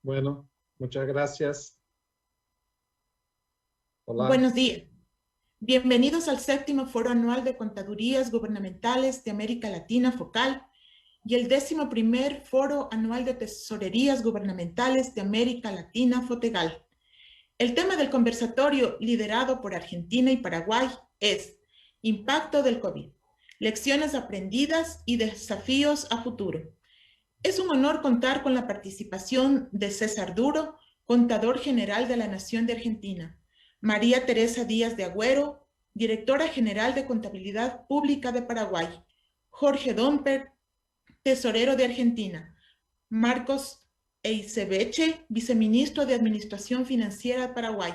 Bueno, muchas gracias. Hola. Buenos días. Bienvenidos al 7º Foro Anual de Contadurías Gubernamentales de América Latina, FOCAL, y el 11º Foro Anual de Tesorerías Gubernamentales de América Latina, FOTEGAL. El tema del conversatorio, liderado por Argentina y Paraguay, es Impacto del COVID, lecciones aprendidas y desafíos a futuro. Es un honor contar con la participación de César Duro, Contador General de la Nación de Argentina, María Teresa Díaz de Agüero, Directora General de Contabilidad Pública de Paraguay, Jorge Domper, Tesorero de Argentina, Marcos Eisebeche, Viceministro de Administración Financiera de Paraguay.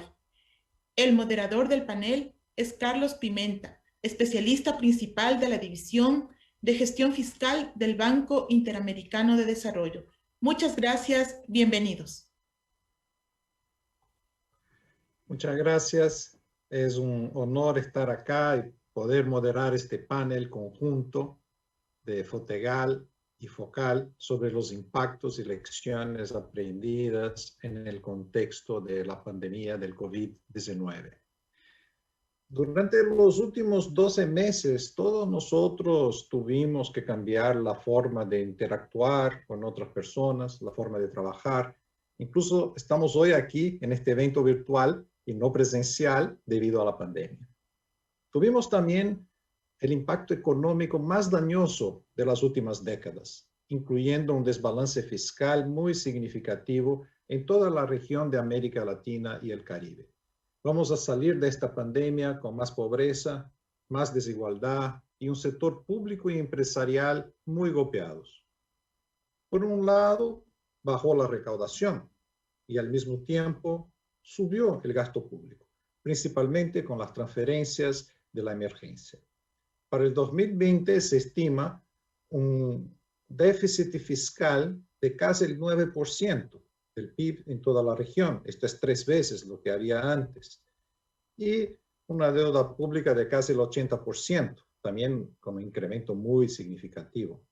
El moderador del panel es Carlos Pimenta, especialista principal de la División de Gestión Fiscal del Banco Interamericano de Desarrollo. Muchas gracias, bienvenidos. Muchas gracias. Es un honor estar acá y poder moderar este panel conjunto de FOTEGAL y FOCAL sobre los impactos y lecciones aprendidas en el contexto de la pandemia del COVID-19. Durante los últimos 12 meses, todos nosotros tuvimos que cambiar la forma de interactuar con otras personas, la forma de trabajar. Incluso estamos hoy aquí en este evento virtual y no presencial debido a la pandemia. Tuvimos también el impacto económico más dañoso de las últimas décadas, incluyendo un desbalance fiscal muy significativo en toda la región de América Latina y el Caribe. Vamos a salir de esta pandemia con más pobreza, más desigualdad y un sector público y empresarial muy golpeados. Por un lado, bajó la recaudación y al mismo tiempo subió el gasto público, principalmente con las transferencias de la emergencia. Para el 2020 se estima un déficit fiscal de casi el 9% del PIB en toda la región. Esto es 3 veces lo que había antes. Y una deuda pública de casi el 80%, también con un incremento muy significativo.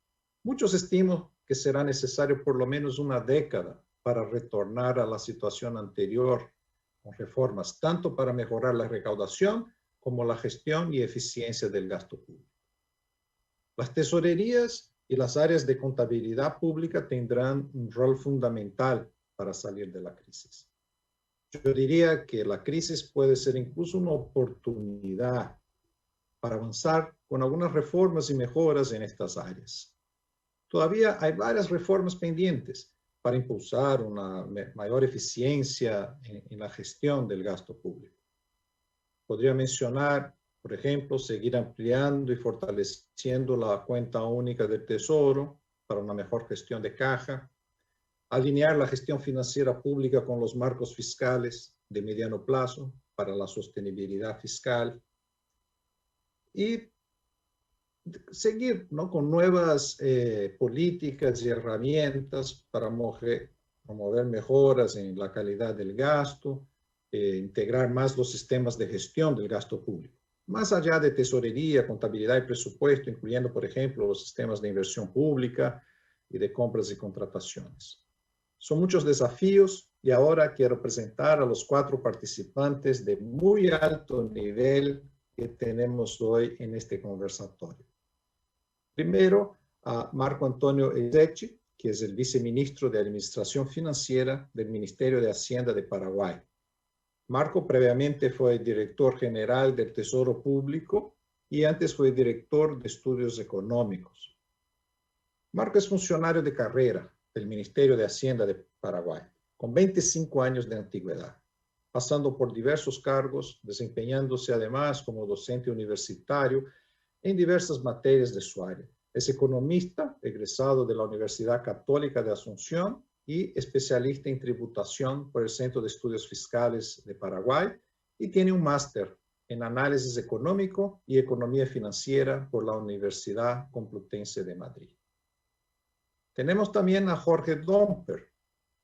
Muchos estiman que será necesario por lo menos una década para retornar a la situación anterior con reformas, tanto para mejorar la recaudación como la gestión y eficiencia del gasto público. Las tesorerías y las áreas de contabilidad pública tendrán un rol fundamental para salir de la crisis. Yo diría que la crisis puede ser incluso una oportunidad para avanzar con algunas reformas y mejoras en estas áreas. Todavía hay varias reformas pendientes para impulsar una mayor eficiencia en la gestión del gasto público. Podría mencionar, por ejemplo, seguir ampliando y fortaleciendo la cuenta única del Tesoro para una mejor gestión de caja, alinear la gestión financiera pública con los marcos fiscales de mediano plazo para la sostenibilidad fiscal y seguir, ¿no?, con nuevas políticas y herramientas para promover mejoras en la calidad del gasto, integrar más los sistemas de gestión del gasto público, más allá de tesorería, contabilidad y presupuesto, incluyendo, por ejemplo, los sistemas de inversión pública y de compras y contrataciones. Son muchos desafíos y ahora quiero presentar a los 4 participantes de muy alto nivel que tenemos hoy en este conversatorio. Primero, a Marco Antonio Eisebeche, que es el viceministro de Administración Financiera del Ministerio de Hacienda de Paraguay. Marco previamente fue director general del Tesoro Público y antes fue director de Estudios Económicos. Marco es funcionario de carrera del Ministerio de Hacienda de Paraguay, con 25 años de antigüedad, pasando por diversos cargos, desempeñándose además como docente universitario en diversas materias de su área, Es economista, egresado de la Universidad Católica de Asunción y especialista en tributación por el Centro de Estudios Fiscales de Paraguay, y tiene un máster en análisis económico y economía financiera por la Universidad Complutense de Madrid. Tenemos también a Jorge Domper,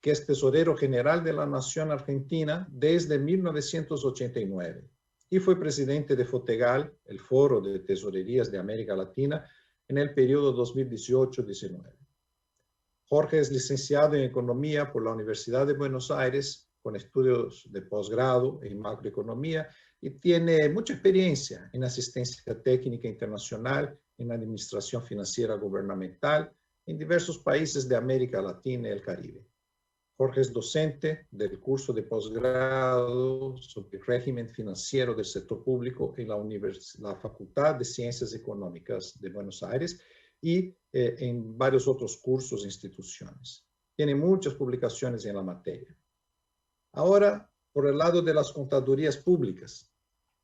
que es tesorero general de la Nación Argentina desde 1989 y fue presidente de FOTEGAL, el Foro de Tesorerías de América Latina, en el periodo 2018-19. Jorge es licenciado en Economía por la Universidad de Buenos Aires, con estudios de posgrado en macroeconomía, y tiene mucha experiencia en asistencia técnica internacional, en administración financiera gubernamental, en diversos países de América Latina y el Caribe. Jorge es docente del curso de posgrado sobre el régimen financiero del sector público en la Facultad de Ciencias Económicas de Buenos Aires y en varios otros cursos e instituciones. Tiene muchas publicaciones en la materia. Ahora, por el lado de las contadurías públicas,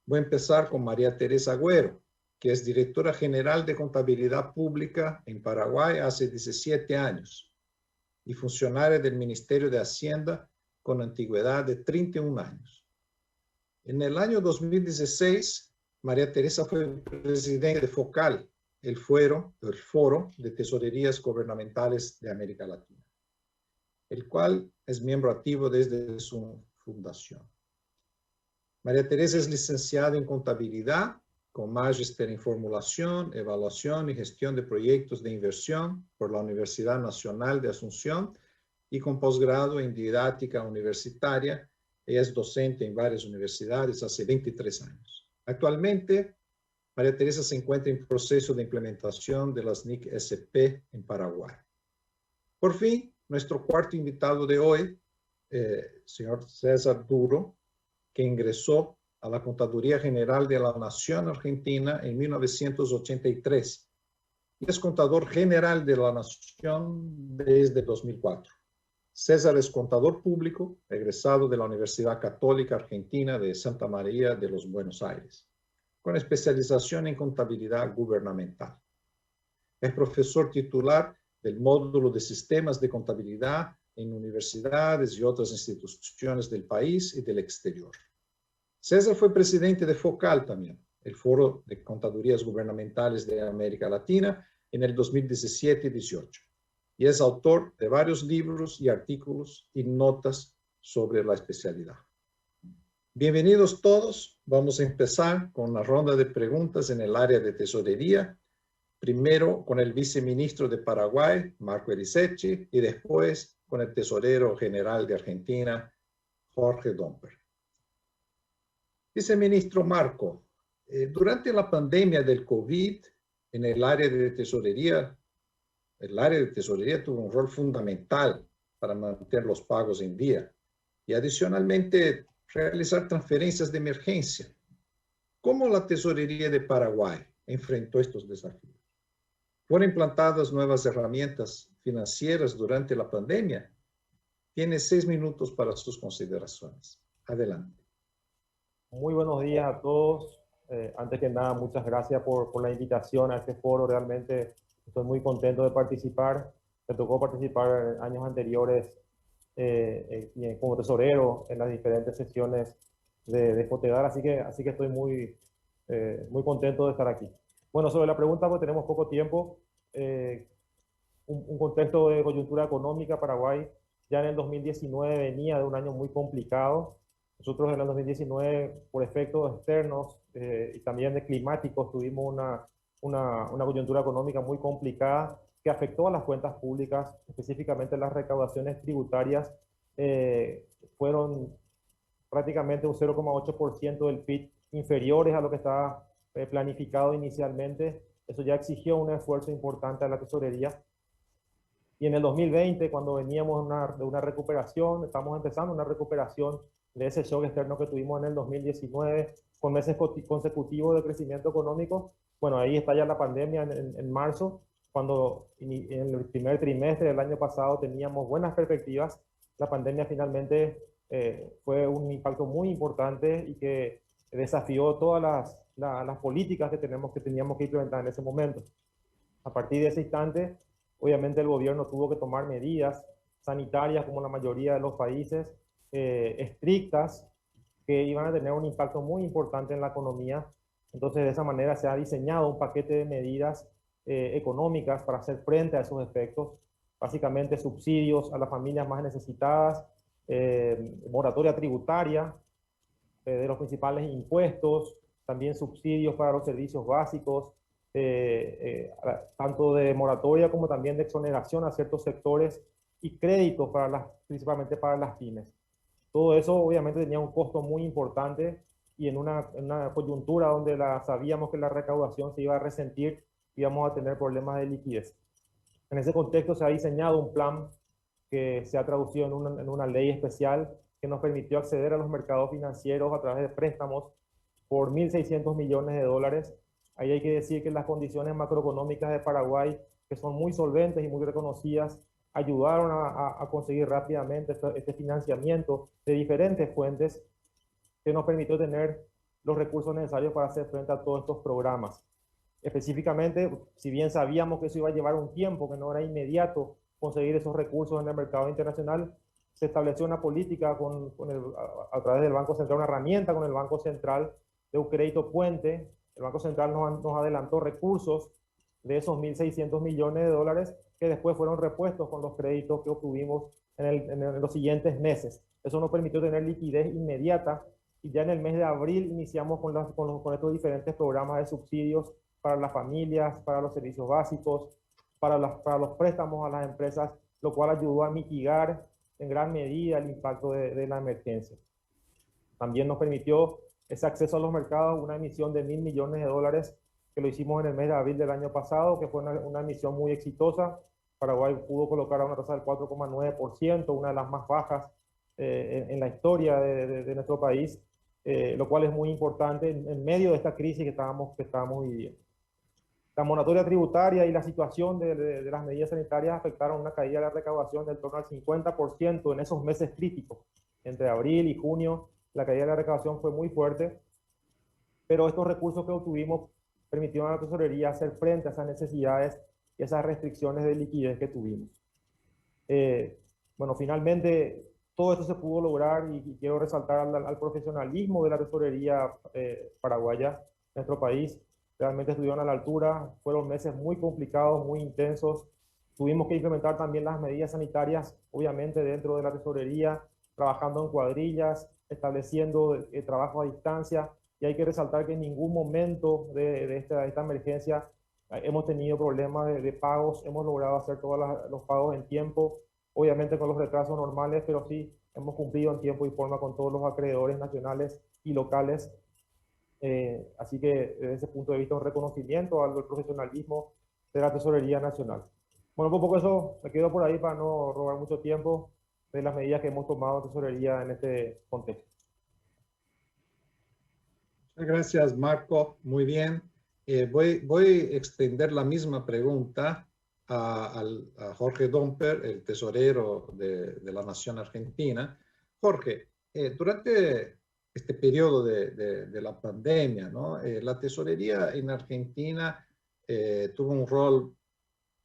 voy a empezar con María Teresa Agüero, que es directora general de Contabilidad Pública en Paraguay hace 17 años y funcionaria del Ministerio de Hacienda con antigüedad de 31 años. En el año 2016, María Teresa fue presidente de FOCAL, el Foro de Tesorerías Gubernamentales de América Latina, el cual es miembro activo desde su fundación. María Teresa es licenciada en Contabilidad, con magíster en Formulación, Evaluación y Gestión de Proyectos de Inversión por la Universidad Nacional de Asunción y con posgrado en Didáctica Universitaria. Ella es docente en varias universidades hace 23 años. Actualmente, María Teresa se encuentra en proceso de implementación de las NIC-SP en Paraguay. Por fin, nuestro cuarto invitado de hoy, señor César Duro, que ingresó a la Contaduría General de la Nación Argentina en 1983 y es contador general de la Nación desde 2004. César es contador público, egresado de la Universidad Católica Argentina de Santa María de los Buenos Aires, con especialización en contabilidad gubernamental. Es profesor titular del módulo de sistemas de contabilidad en universidades y otras instituciones del país y del exterior. César fue presidente de FOCAL también, el Foro de Contadurías Gubernamentales de América Latina, en el 2017 y 18, y es autor de varios libros y artículos y notas sobre la especialidad. Bienvenidos todos. Vamos a empezar con una ronda de preguntas en el área de tesorería, primero con el viceministro de Paraguay, Marco Ericetti, y después con el tesorero general de Argentina, Jorge Domper. Viceministro Marco, durante la pandemia del COVID, en el área de tesorería tuvo un rol fundamental para mantener los pagos en día y adicionalmente realizar transferencias de emergencia. ¿Cómo la tesorería de Paraguay enfrentó estos desafíos? ¿Fueron implantadas nuevas herramientas financieras durante la pandemia? Tiene 6 minutos para sus consideraciones. Adelante. Muy buenos días a todos. Antes que nada, muchas gracias por la invitación a este foro. Realmente estoy muy contento de participar. Me tocó participar en años anteriores como tesorero en las diferentes sesiones de FOTEGAL, así que estoy muy contento de estar aquí. Bueno, sobre la pregunta, pues tenemos poco tiempo. Un contexto de coyuntura económica. Paraguay ya en el 2019 venía de un año muy complicado. Nosotros en el 2019, por efectos externos y también de climáticos, tuvimos una coyuntura económica muy complicada que afectó a las cuentas públicas, específicamente las recaudaciones tributarias fueron prácticamente un 0,8% del PIB, inferiores a lo que estaba planificado inicialmente. Eso ya exigió un esfuerzo importante a la tesorería. Y en el 2020, cuando veníamos de una recuperación, estamos empezando una recuperación de ese shock externo que tuvimos en el 2019, con meses consecutivos de crecimiento económico. Bueno, ahí está ya la pandemia en marzo, cuando en el primer trimestre del año pasado teníamos buenas perspectivas. La pandemia finalmente fue un impacto muy importante y que desafió todas las políticas que teníamos que implementar en ese momento. A partir de ese instante, obviamente el gobierno tuvo que tomar medidas sanitarias, como la mayoría de los países, estrictas, que iban a tener un impacto muy importante en la economía. Entonces, de esa manera se ha diseñado un paquete de medidas económicas para hacer frente a esos efectos. Básicamente, subsidios a las familias más necesitadas, moratoria tributaria de los principales impuestos, también subsidios para los servicios básicos, tanto de moratoria como también de exoneración a ciertos sectores y créditos principalmente para las pymes. Todo eso obviamente tenía un costo muy importante y en una coyuntura donde sabíamos que la recaudación se iba a resentir, íbamos a tener problemas de liquidez. En ese contexto se ha diseñado un plan que se ha traducido en una ley especial que nos permitió acceder a los mercados financieros a través de préstamos por 1.600 millones de dólares. Ahí hay que decir que las condiciones macroeconómicas de Paraguay, que son muy solventes y muy reconocidas, ayudaron a conseguir rápidamente este financiamiento de diferentes fuentes que nos permitió tener los recursos necesarios para hacer frente a todos estos programas. Específicamente, si bien sabíamos que eso iba a llevar un tiempo, que no era inmediato conseguir esos recursos en el mercado internacional, se estableció una política a través del Banco Central, una herramienta con el Banco Central de un crédito puente. El Banco Central nos adelantó recursos de esos 1.600 millones de dólares que después fueron repuestos con los créditos que obtuvimos en los siguientes meses. Eso nos permitió tener liquidez inmediata y ya en el mes de abril iniciamos con estos diferentes programas de subsidios para las familias, para los servicios básicos, para los préstamos a las empresas, lo cual ayudó a mitigar en gran medida el impacto de la emergencia. También nos permitió ese acceso a los mercados, una emisión de 1.000 millones de dólares que lo hicimos en el mes de abril del año pasado, que fue una emisión muy exitosa. Paraguay pudo colocar a una tasa del 4,9%, una de las más bajas en la historia de nuestro país, lo cual es muy importante en medio de esta crisis que estábamos viviendo. La moratoria tributaria y la situación de las medidas sanitarias afectaron una caída de la recaudación del torno al 50% en esos meses críticos. Entre abril y junio, la caída de la recaudación fue muy fuerte, pero estos recursos que obtuvimos permitieron a la tesorería hacer frente a esas necesidades y esas restricciones de liquidez que tuvimos. Bueno, finalmente todo esto se pudo lograr y quiero resaltar al profesionalismo de la tesorería paraguaya, nuestro país. Realmente estuvieron a la altura, fueron meses muy complicados, muy intensos. Tuvimos que implementar también las medidas sanitarias, obviamente dentro de la tesorería, trabajando en cuadrillas, estableciendo trabajo a distancia, y hay que resaltar que en ningún momento de esta emergencia hemos tenido problemas de pagos, hemos logrado hacer todos los pagos en tiempo, obviamente con los retrasos normales, pero sí hemos cumplido en tiempo y forma con todos los acreedores nacionales y locales. Así que desde ese punto de vista un reconocimiento al profesionalismo de la Tesorería Nacional. Bueno, un poco eso, me quedo por ahí para no robar mucho tiempo de las medidas que hemos tomado en Tesorería en este contexto. Muchas gracias, Marco. Muy bien. Voy a extender la misma pregunta a Jorge Domper, el tesorero de la Nación Argentina. Jorge, durante este periodo de la pandemia, ¿no? La tesorería en Argentina tuvo un rol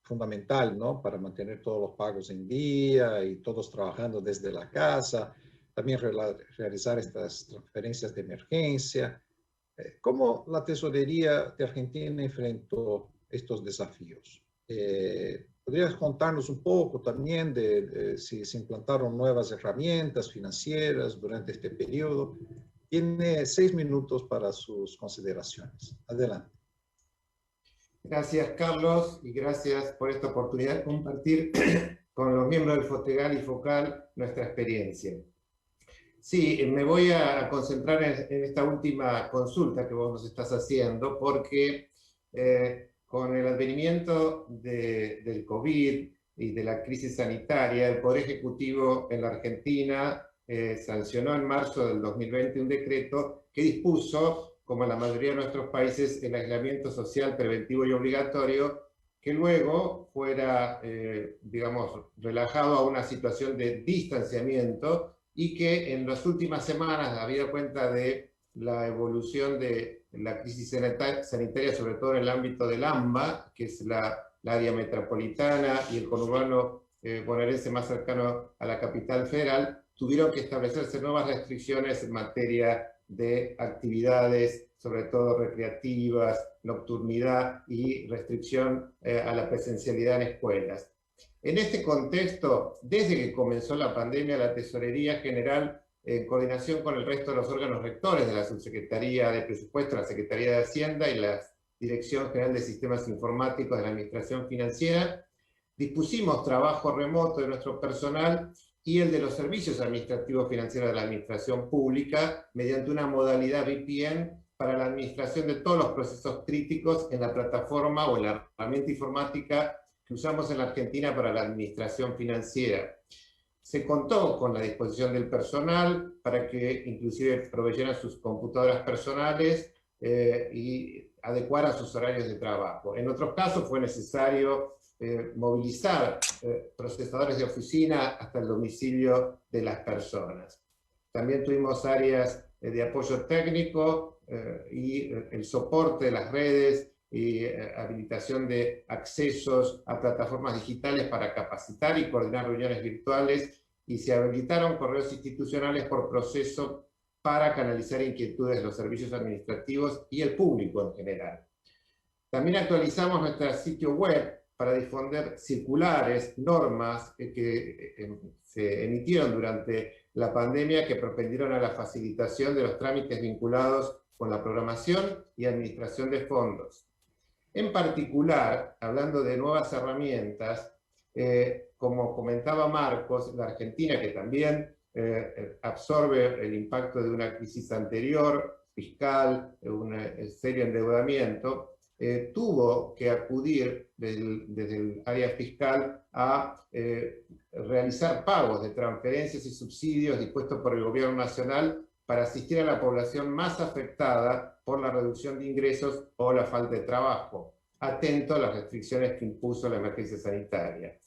fundamental, ¿no? Para mantener todos los pagos en día y todos trabajando desde la casa, también realizar estas transferencias de emergencia. ¿Cómo la tesorería de Argentina enfrentó estos desafíos? ¿Podrías contarnos un poco también de si se implantaron nuevas herramientas financieras durante este periodo? Tiene 6 minutos para sus consideraciones. Adelante. Gracias, Carlos, y gracias por esta oportunidad de compartir con los miembros del FOTEGAL y FOCAL nuestra experiencia. Sí, me voy a concentrar en esta última consulta que vos nos estás haciendo, porque con el advenimiento del COVID y de la crisis sanitaria, el Poder Ejecutivo en la Argentina sancionó en marzo del 2020 un decreto que dispuso, como en la mayoría de nuestros países, el aislamiento social preventivo y obligatorio, que luego fuera, digamos, relajado a una situación de distanciamiento, y que en las últimas semanas, habida cuenta de la evolución de la crisis sanitaria, sobre todo en el ámbito del AMBA, que es la área metropolitana y el conurbano bonaerense más cercano a la capital federal, tuvieron que establecerse nuevas restricciones en materia de actividades, sobre todo recreativas, nocturnidad y restricción a la presencialidad en escuelas. En este contexto, desde que comenzó la pandemia, la Tesorería General, en coordinación con el resto de los órganos rectores de la Subsecretaría de Presupuesto, la Secretaría de Hacienda y la Dirección General de Sistemas Informáticos de la Administración Financiera, dispusimos trabajo remoto de nuestro personal y el de los servicios administrativos financieros de la Administración Pública mediante una modalidad VPN para la administración de todos los procesos críticos en la plataforma o en la herramienta informática que usamos en la Argentina para la administración financiera. Se contó con la disposición del personal para que inclusive proveyeran sus computadoras personales y adecuaran sus horarios de trabajo. En otros casos fue necesario movilizar procesadores de oficina hasta el domicilio de las personas. También tuvimos áreas de apoyo técnico y el soporte de las redes y habilitación de accesos a plataformas digitales para capacitar y coordinar reuniones virtuales, y se habilitaron correos institucionales por proceso para canalizar inquietudes de los servicios administrativos y el público en general. También actualizamos nuestro sitio web para difundir circulares, normas que se emitieron durante la pandemia que propendieron a la facilitación de los trámites vinculados con la programación y administración de fondos. En particular, hablando de nuevas herramientas, como comentaba Marcos, la Argentina, que también absorbe el impacto de una crisis anterior, fiscal, un serio endeudamiento, tuvo que acudir desde el área fiscal a realizar pagos de transferencias y subsidios dispuestos por el gobierno nacional para asistir a la población más afectada por la reducción de ingresos o la falta de trabajo, atento a las restricciones que impuso la emergencia sanitaria.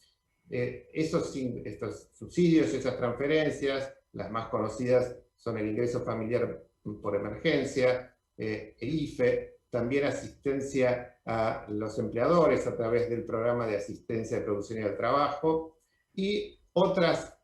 Estos subsidios, esas transferencias, las más conocidas son el ingreso familiar por emergencia, el IFE, también asistencia a los empleadores a través del programa de asistencia de producción y del trabajo, y otras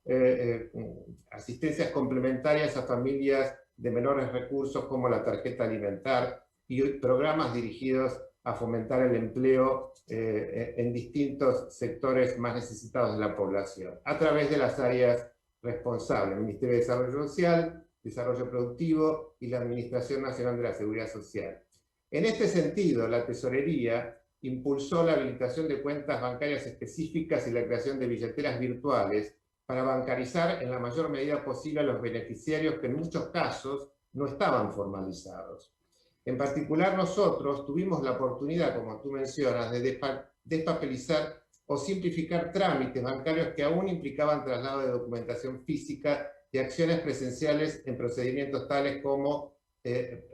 asistencias complementarias a familias de menores recursos como la tarjeta alimentar y programas dirigidos a fomentar el empleo en distintos sectores más necesitados de la población, a través de las áreas responsables, el Ministerio de Desarrollo Social, Desarrollo Productivo y la Administración Nacional de la Seguridad Social. En este sentido, la Tesorería impulsó la habilitación de cuentas bancarias específicas y la creación de billeteras virtuales para bancarizar en la mayor medida posible a los beneficiarios que en muchos casos no estaban formalizados. En particular, nosotros tuvimos la oportunidad, como tú mencionas, de despapelizar o simplificar trámites bancarios que aún implicaban traslado de documentación física y acciones presenciales en procedimientos tales como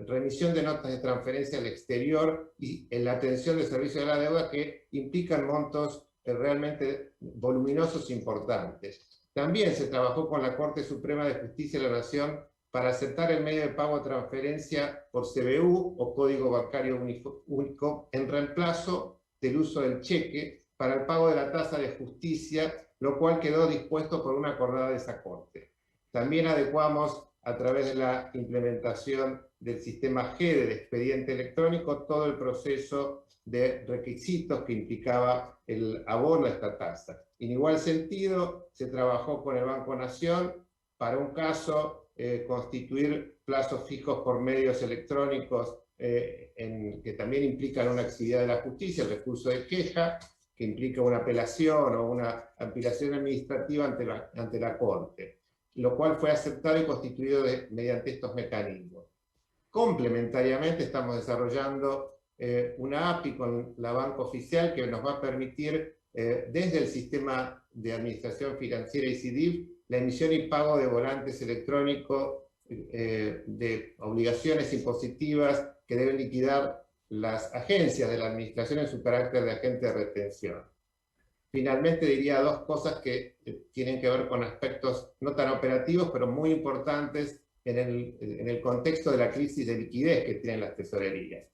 remisión de notas de transferencia al exterior y en la atención de servicios de la deuda, que implican montos realmente voluminosos e importantes. También se trabajó con la Corte Suprema de Justicia de la Nación para aceptar el medio de pago de transferencia por CBU o Código Bancario Único en reemplazo del uso del cheque para el pago de la tasa de justicia, lo cual quedó dispuesto por una acordada de esa Corte. También adecuamos, a través de la implementación del sistema GEDE de expediente electrónico, todo el proceso de requisitos que implicaba el abono a esta tasa. En igual sentido, se trabajó con el Banco Nación para un caso constituir plazos fijos por medios electrónicos que también implican una actividad de la justicia, el recurso de queja, que implica una apelación o una apelación administrativa ante la Corte, lo cual fue aceptado y constituido mediante estos mecanismos. Complementariamente estamos desarrollando una API con la Banca Oficial que nos va a permitir desde el sistema de administración financiera ICDIF la emisión y pago de volantes electrónicos de obligaciones impositivas que deben liquidar las agencias de la administración en su carácter de agente de retención. Finalmente diría dos cosas que tienen que ver con aspectos no tan operativos, pero muy importantes en el contexto de la crisis de liquidez que tienen las tesorerías.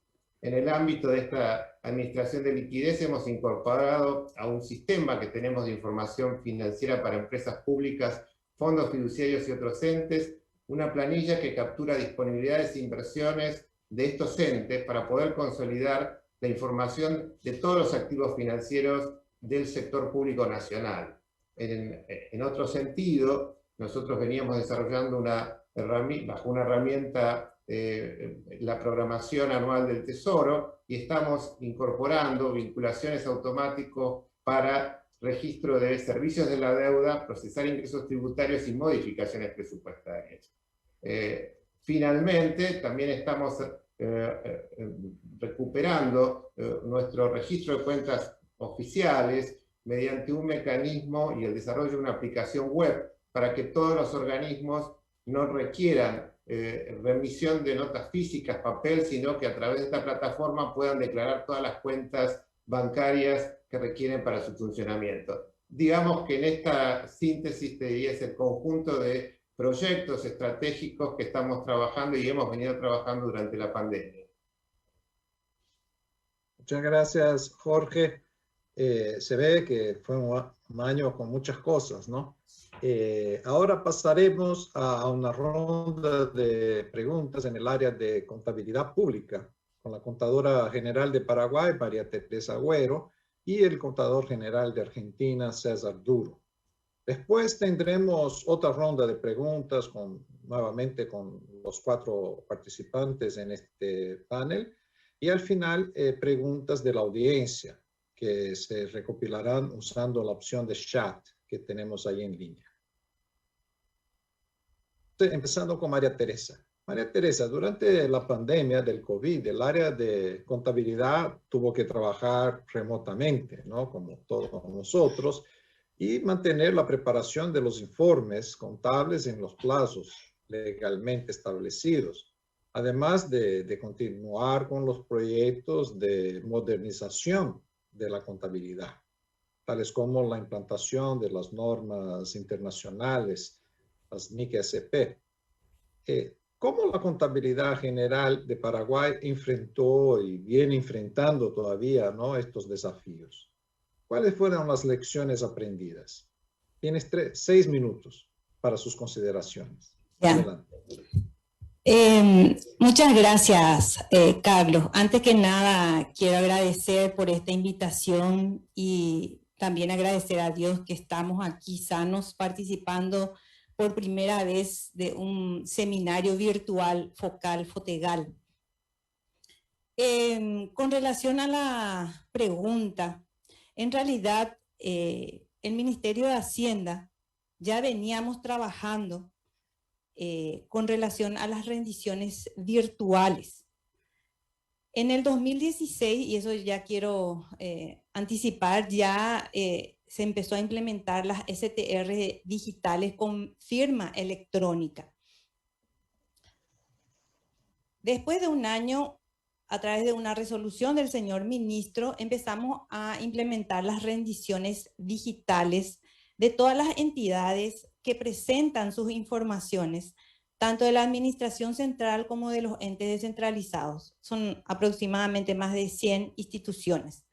En el ámbito de esta administración de liquidez hemos incorporado a un sistema que tenemos de información financiera para empresas públicas, fondos fiduciarios y otros entes, una planilla que captura disponibilidades e inversiones de estos entes para poder consolidar la información de todos los activos financieros del sector público nacional. En otro sentido, nosotros veníamos desarrollando bajo una herramienta la programación anual del Tesoro y estamos incorporando vinculaciones automáticas para registro de servicios de la deuda, procesar ingresos tributarios y modificaciones presupuestarias. Finalmente, también estamos recuperando nuestro registro de cuentas oficiales mediante un mecanismo y el desarrollo de una aplicación web para que todos los organismos no requieran remisión de notas físicas, papel, sino que a través de esta plataforma puedan declarar todas las cuentas bancarias que requieren para su funcionamiento. Digamos que en esta síntesis te diría es el conjunto de proyectos estratégicos que estamos trabajando y hemos venido trabajando durante la pandemia. Muchas gracias, Jorge. Se ve que fue un año con muchas cosas, ¿no? Ahora pasaremos a una ronda de preguntas en el área de contabilidad pública con la contadora general de Paraguay, María Teresa Agüero, y el contador general de Argentina, César Duro. Después tendremos otra ronda de preguntas nuevamente con los 4 participantes en este panel y al final preguntas de la audiencia que se recopilarán usando la opción de chat que tenemos ahí en línea. Empezando con María Teresa. María Teresa, durante la pandemia del COVID, el área de contabilidad tuvo que trabajar remotamente, ¿no? Como todos nosotros, y mantener la preparación de los informes contables en los plazos legalmente establecidos, además de continuar con los proyectos de modernización de la contabilidad, tales como la implantación de las normas internacionales, las NIC-SP. ¿Cómo la contabilidad general de Paraguay enfrentó y viene enfrentando todavía, ¿no?, estos desafíos? ¿Cuáles fueron las lecciones aprendidas? Tienes 6 minutos para sus consideraciones. Adelante. Muchas gracias, Carlos. Antes que nada, quiero agradecer por esta invitación y también agradecer a Dios que estamos aquí sanos participando por primera vez de un seminario virtual Focal-Fotegal. Con relación a la pregunta, en realidad el Ministerio de Hacienda ya veníamos trabajando con relación a las rendiciones virtuales. En el 2016, y eso ya quiero anticipar, ya se empezó a implementar las STR digitales con firma electrónica. Después de un año, a través de una resolución del señor ministro, empezamos a implementar las rendiciones digitales de todas las entidades que presentan sus informaciones, tanto de la administración central como de los entes descentralizados. Son aproximadamente más de 100 instituciones.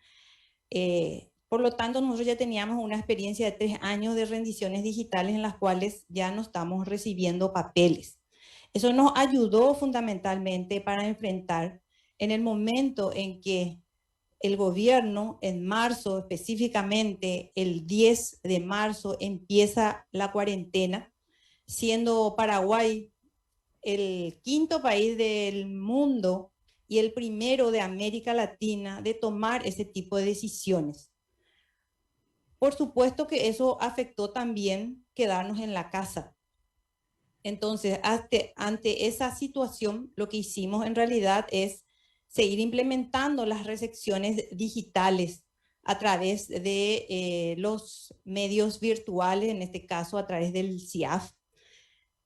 Por lo tanto, nosotros ya teníamos una experiencia de 3 años de rendiciones digitales en las cuales ya no estamos recibiendo papeles. Eso nos ayudó fundamentalmente para enfrentar en el momento en que el gobierno en marzo, específicamente el 10 de marzo, empieza la cuarentena, siendo Paraguay el 5º país del mundo y el primero de América Latina de tomar ese tipo de decisiones. Por supuesto que eso afectó también quedarnos en la casa. Entonces, ante esa situación, lo que hicimos en realidad es seguir implementando las recepciones digitales a través de los medios virtuales, en este caso a través del CIAF.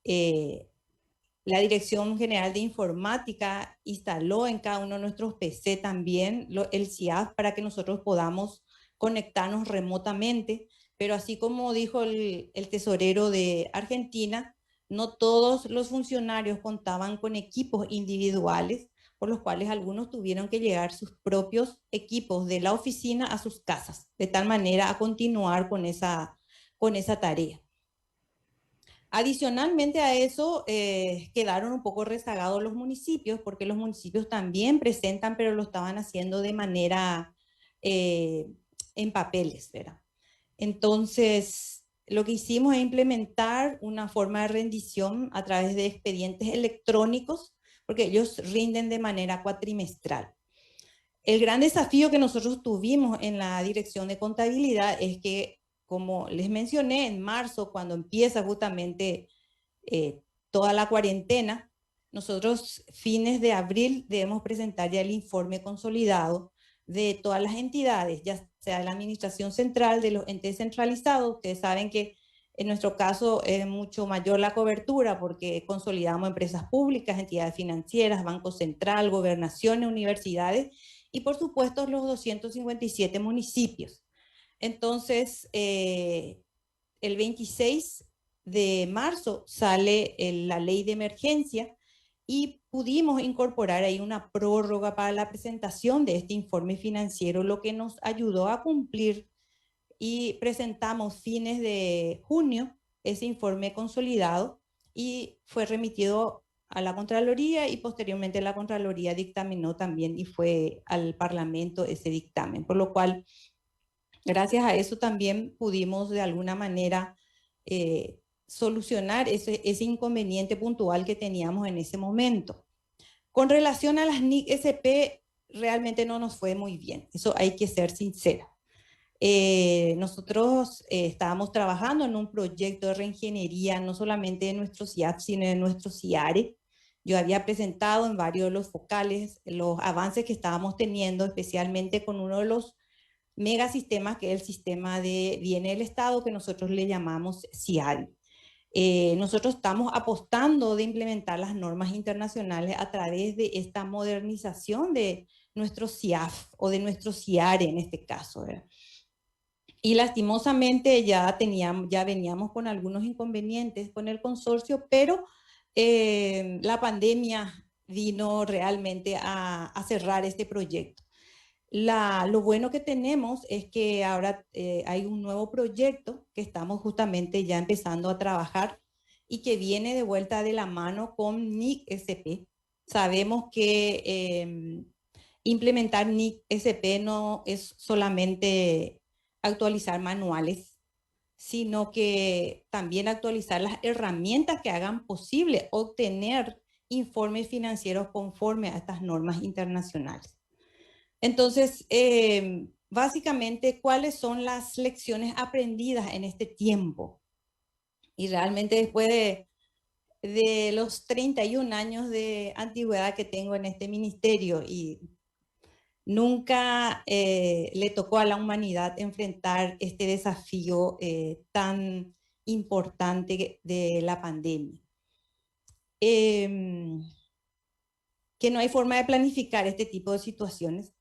La Dirección General de Informática instaló en cada uno de nuestros PC también el CIAF para que nosotros podamos conectarnos remotamente, pero así como dijo el tesorero de Argentina, no todos los funcionarios contaban con equipos individuales, por los cuales algunos tuvieron que llevar sus propios equipos de la oficina a sus casas, de tal manera a continuar con esa tarea. Adicionalmente a eso, quedaron un poco rezagados los municipios, porque los municipios también presentan, pero lo estaban haciendo de manera en papeles, ¿verdad? Entonces, lo que hicimos es implementar una forma de rendición a través de expedientes electrónicos, porque ellos rinden de manera cuatrimestral. El gran desafío que nosotros tuvimos en la dirección de contabilidad es que, como les mencioné, en marzo, cuando empieza justamente toda la cuarentena, nosotros fines de abril debemos presentar ya el informe consolidado de todas las entidades, ya sea de la administración central, de los entes centralizados. Ustedes saben que en nuestro caso es mucho mayor la cobertura porque consolidamos empresas públicas, entidades financieras, Banco Central, gobernaciones, universidades y por supuesto los 257 municipios. Entonces, el 26 de marzo sale la ley de emergencia y pudimos incorporar ahí una prórroga para la presentación de este informe financiero, lo que nos ayudó a cumplir, y presentamos fines de junio ese informe consolidado y fue remitido a la Contraloría y posteriormente la Contraloría dictaminó también y fue al Parlamento ese dictamen, por lo cual gracias a eso también pudimos de alguna manera solucionar ese inconveniente puntual que teníamos en ese momento. Con relación a las NIC-SP, realmente no nos fue muy bien, eso hay que ser sincera. Nosotros estábamos trabajando en un proyecto de reingeniería, no solamente de nuestro CIAF, sino de nuestro CIARE. Yo había presentado en varios de los focales los avances que estábamos teniendo, especialmente con uno de los megasistemas, que es el sistema de bienes del Estado, que nosotros le llamamos CIARE. Nosotros estamos apostando de implementar las normas internacionales a través de esta modernización de nuestro CIAF o de nuestro CIARE en este caso, ¿verdad? Y lastimosamente ya veníamos con algunos inconvenientes con el consorcio, pero la pandemia vino realmente a cerrar este proyecto. Lo bueno que tenemos es que ahora hay un nuevo proyecto que estamos justamente ya empezando a trabajar y que viene de vuelta de la mano con NIC-SP. Sabemos que implementar NIC-SP no es solamente actualizar manuales, sino que también actualizar las herramientas que hagan posible obtener informes financieros conforme a estas normas internacionales. Entonces, básicamente, ¿cuáles son las lecciones aprendidas en este tiempo? Y realmente después de los 31 años de antigüedad que tengo en este ministerio y nunca le tocó a la humanidad enfrentar este desafío tan importante de la pandemia. Que no hay forma de planificar este tipo de situaciones.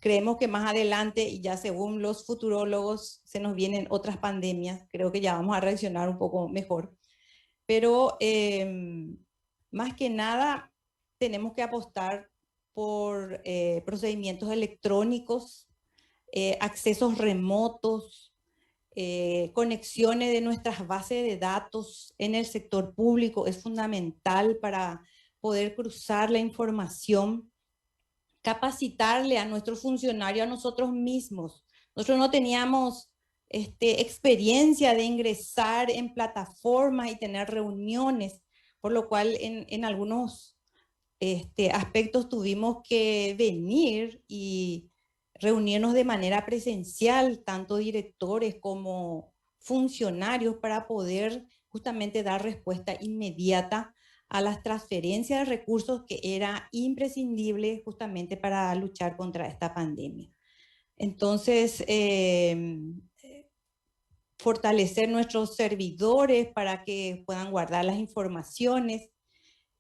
Creemos que más adelante, y ya según los futurólogos, se nos vienen otras pandemias. Creo que ya vamos a reaccionar un poco mejor. Pero más que nada, tenemos que apostar por procedimientos electrónicos, accesos remotos, conexiones de nuestras bases de datos en el sector público. Es fundamental para poder cruzar la información, capacitarle a nuestros funcionarios, a nosotros mismos. Nosotros no teníamos experiencia de ingresar en plataformas y tener reuniones, por lo cual en algunos aspectos tuvimos que venir y reunirnos de manera presencial, tanto directores como funcionarios, para poder justamente dar respuesta inmediata a las transferencias de recursos que era imprescindible justamente para luchar contra esta pandemia. Entonces, fortalecer nuestros servidores para que puedan guardar las informaciones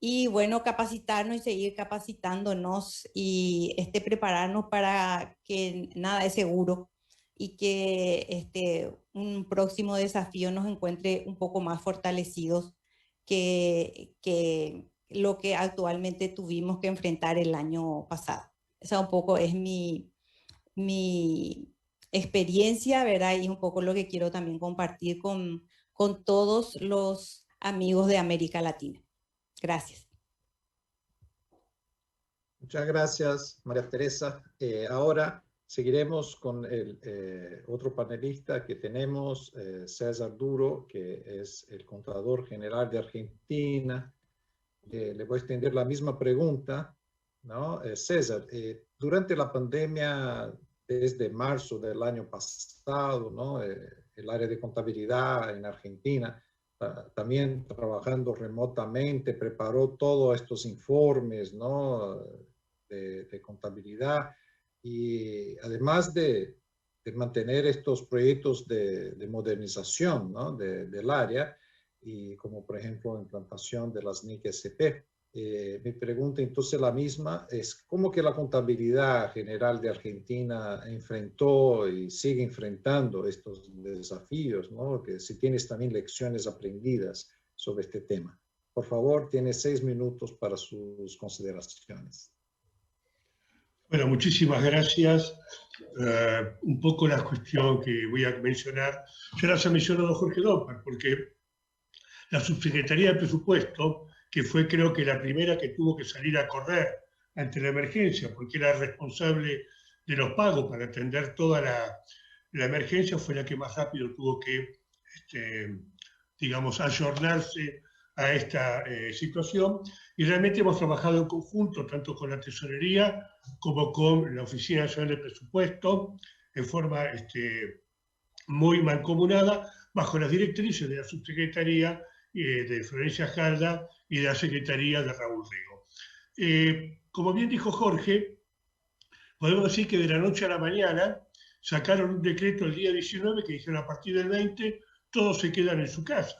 y, bueno, capacitarnos y seguir capacitándonos y prepararnos para que nada es seguro y que un próximo desafío nos encuentre un poco más fortalecidos que lo que actualmente tuvimos que enfrentar el año pasado. Esa un poco es mi experiencia, ¿verdad? Y es un poco lo que quiero también compartir con todos los amigos de América Latina. Gracias. Muchas gracias, María Teresa. Ahora seguiremos con el otro panelista que tenemos, César Duro, que es el Contador General de Argentina. Le voy a extender la misma pregunta, ¿no? César, durante la pandemia, desde marzo del año pasado, ¿no? El área de contabilidad en Argentina, también trabajando remotamente, preparó todos estos informes, ¿no? de contabilidad, y además de mantener estos proyectos de modernización, ¿no? del área, y como por ejemplo implantación de las NIC SP. Mi pregunta entonces la misma es cómo que la contabilidad general de Argentina enfrentó y sigue enfrentando estos desafíos, ¿no? Que si tienes también lecciones aprendidas sobre este tema. Por favor, tienes 6 minutos para sus consideraciones. Bueno, muchísimas gracias. Un poco la cuestión que voy a mencionar, ya las ha mencionado Jorge Doppler, porque la Subsecretaría de Presupuesto, que fue creo que la primera que tuvo que salir a correr ante la emergencia, porque era responsable de los pagos para atender toda la emergencia, fue la que más rápido tuvo que, digamos, ayornarse a esta situación, y realmente hemos trabajado en conjunto, tanto con la Tesorería como con la Oficina Nacional de Presupuesto, en forma muy mancomunada, bajo las directrices de la Subsecretaría de Florencia Jalda y de la Secretaría de Raúl Rigo. Como bien dijo Jorge, podemos decir que de la noche a la mañana sacaron un decreto el día 19 que dijeron a partir del 20 todos se quedan en su casa.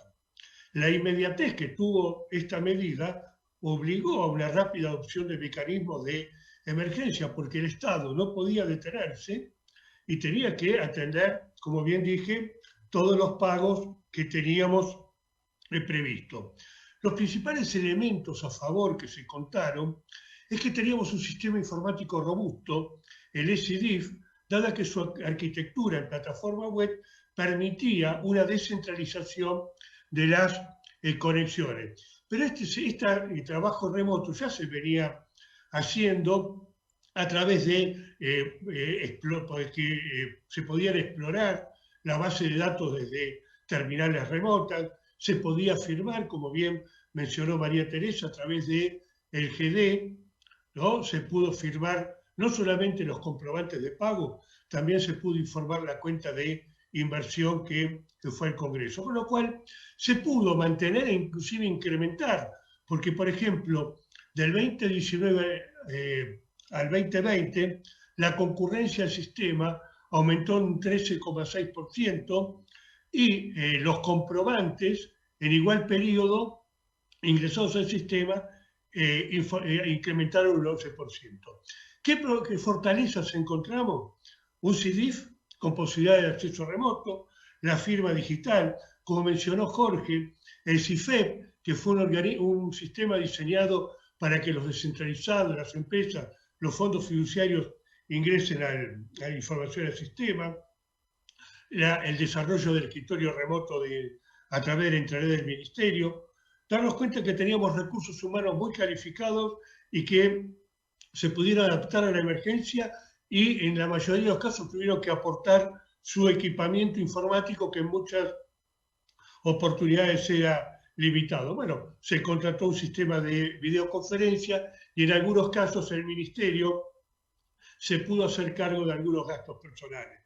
La inmediatez que tuvo esta medida obligó a una rápida adopción de mecanismos de emergencia, porque el Estado no podía detenerse y tenía que atender, como bien dije, todos los pagos que teníamos previsto. Los principales elementos a favor que se contaron es que teníamos un sistema informático robusto, el SDIF, dada que su arquitectura en plataforma web permitía una descentralización de las conexiones. Pero este trabajo remoto ya se venía haciendo a través de que se podían explorar la base de datos desde terminales remotas, se podía firmar, como bien mencionó María Teresa, a través del GD, ¿no? Se pudo firmar no solamente los comprobantes de pago, también se pudo informar la cuenta de inversión que fue al Congreso, con lo cual se pudo mantener e inclusive incrementar, porque por ejemplo, del 2019 al 2020, la concurrencia al sistema aumentó en un 13,6% y los comprobantes en igual periodo ingresados al sistema incrementaron un 11%. ¿Qué fortalezas encontramos? Un CDIF con posibilidad de acceso remoto, la firma digital, como mencionó Jorge, el CIFEP, que fue un sistema diseñado para que los descentralizados, las empresas, los fondos fiduciarios ingresen a la información al sistema, el desarrollo del escritorio remoto a través de Intranet del Ministerio, darnos cuenta que teníamos recursos humanos muy calificados y que se pudieron adaptar a la emergencia, y en la mayoría de los casos tuvieron que aportar su equipamiento informático, que en muchas oportunidades era limitado. Bueno, se contrató un sistema de videoconferencia y en algunos casos el Ministerio se pudo hacer cargo de algunos gastos personales.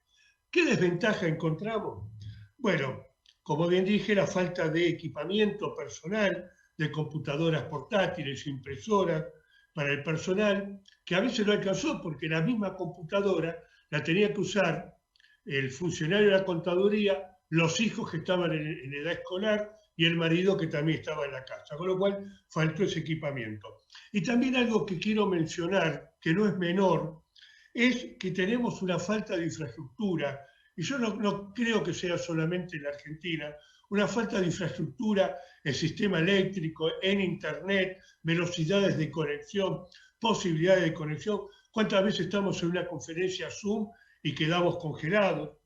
¿Qué desventaja encontramos? Bueno, como bien dije, la falta de equipamiento personal, de computadoras portátiles, impresoras para el personal, que a veces no alcanzó porque la misma computadora la tenía que usar el funcionario de la contaduría, los hijos que estaban en edad escolar y el marido que también estaba en la casa, con lo cual faltó ese equipamiento. Y también algo que quiero mencionar, que no es menor, es que tenemos una falta de infraestructura, y yo no creo que sea solamente en la Argentina, una falta de infraestructura, el sistema eléctrico, en internet, velocidades de conexión, posibilidades de conexión. ¿Cuántas veces estamos en una conferencia Zoom y quedamos congelados?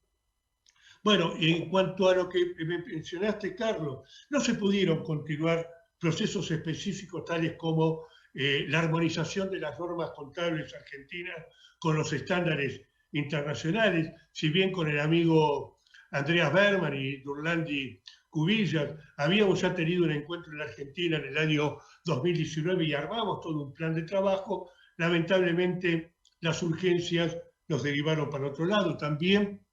Bueno, en cuanto a lo que me mencionaste, Carlos, no se pudieron continuar procesos específicos tales como la armonización de las normas contables argentinas con los estándares internacionales, si bien con el amigo Andreas Berman y Durlandi Cubillas habíamos ya tenido un encuentro en la Argentina en el año 2019 y armamos todo un plan de trabajo, lamentablemente las urgencias nos derivaron para otro lado. También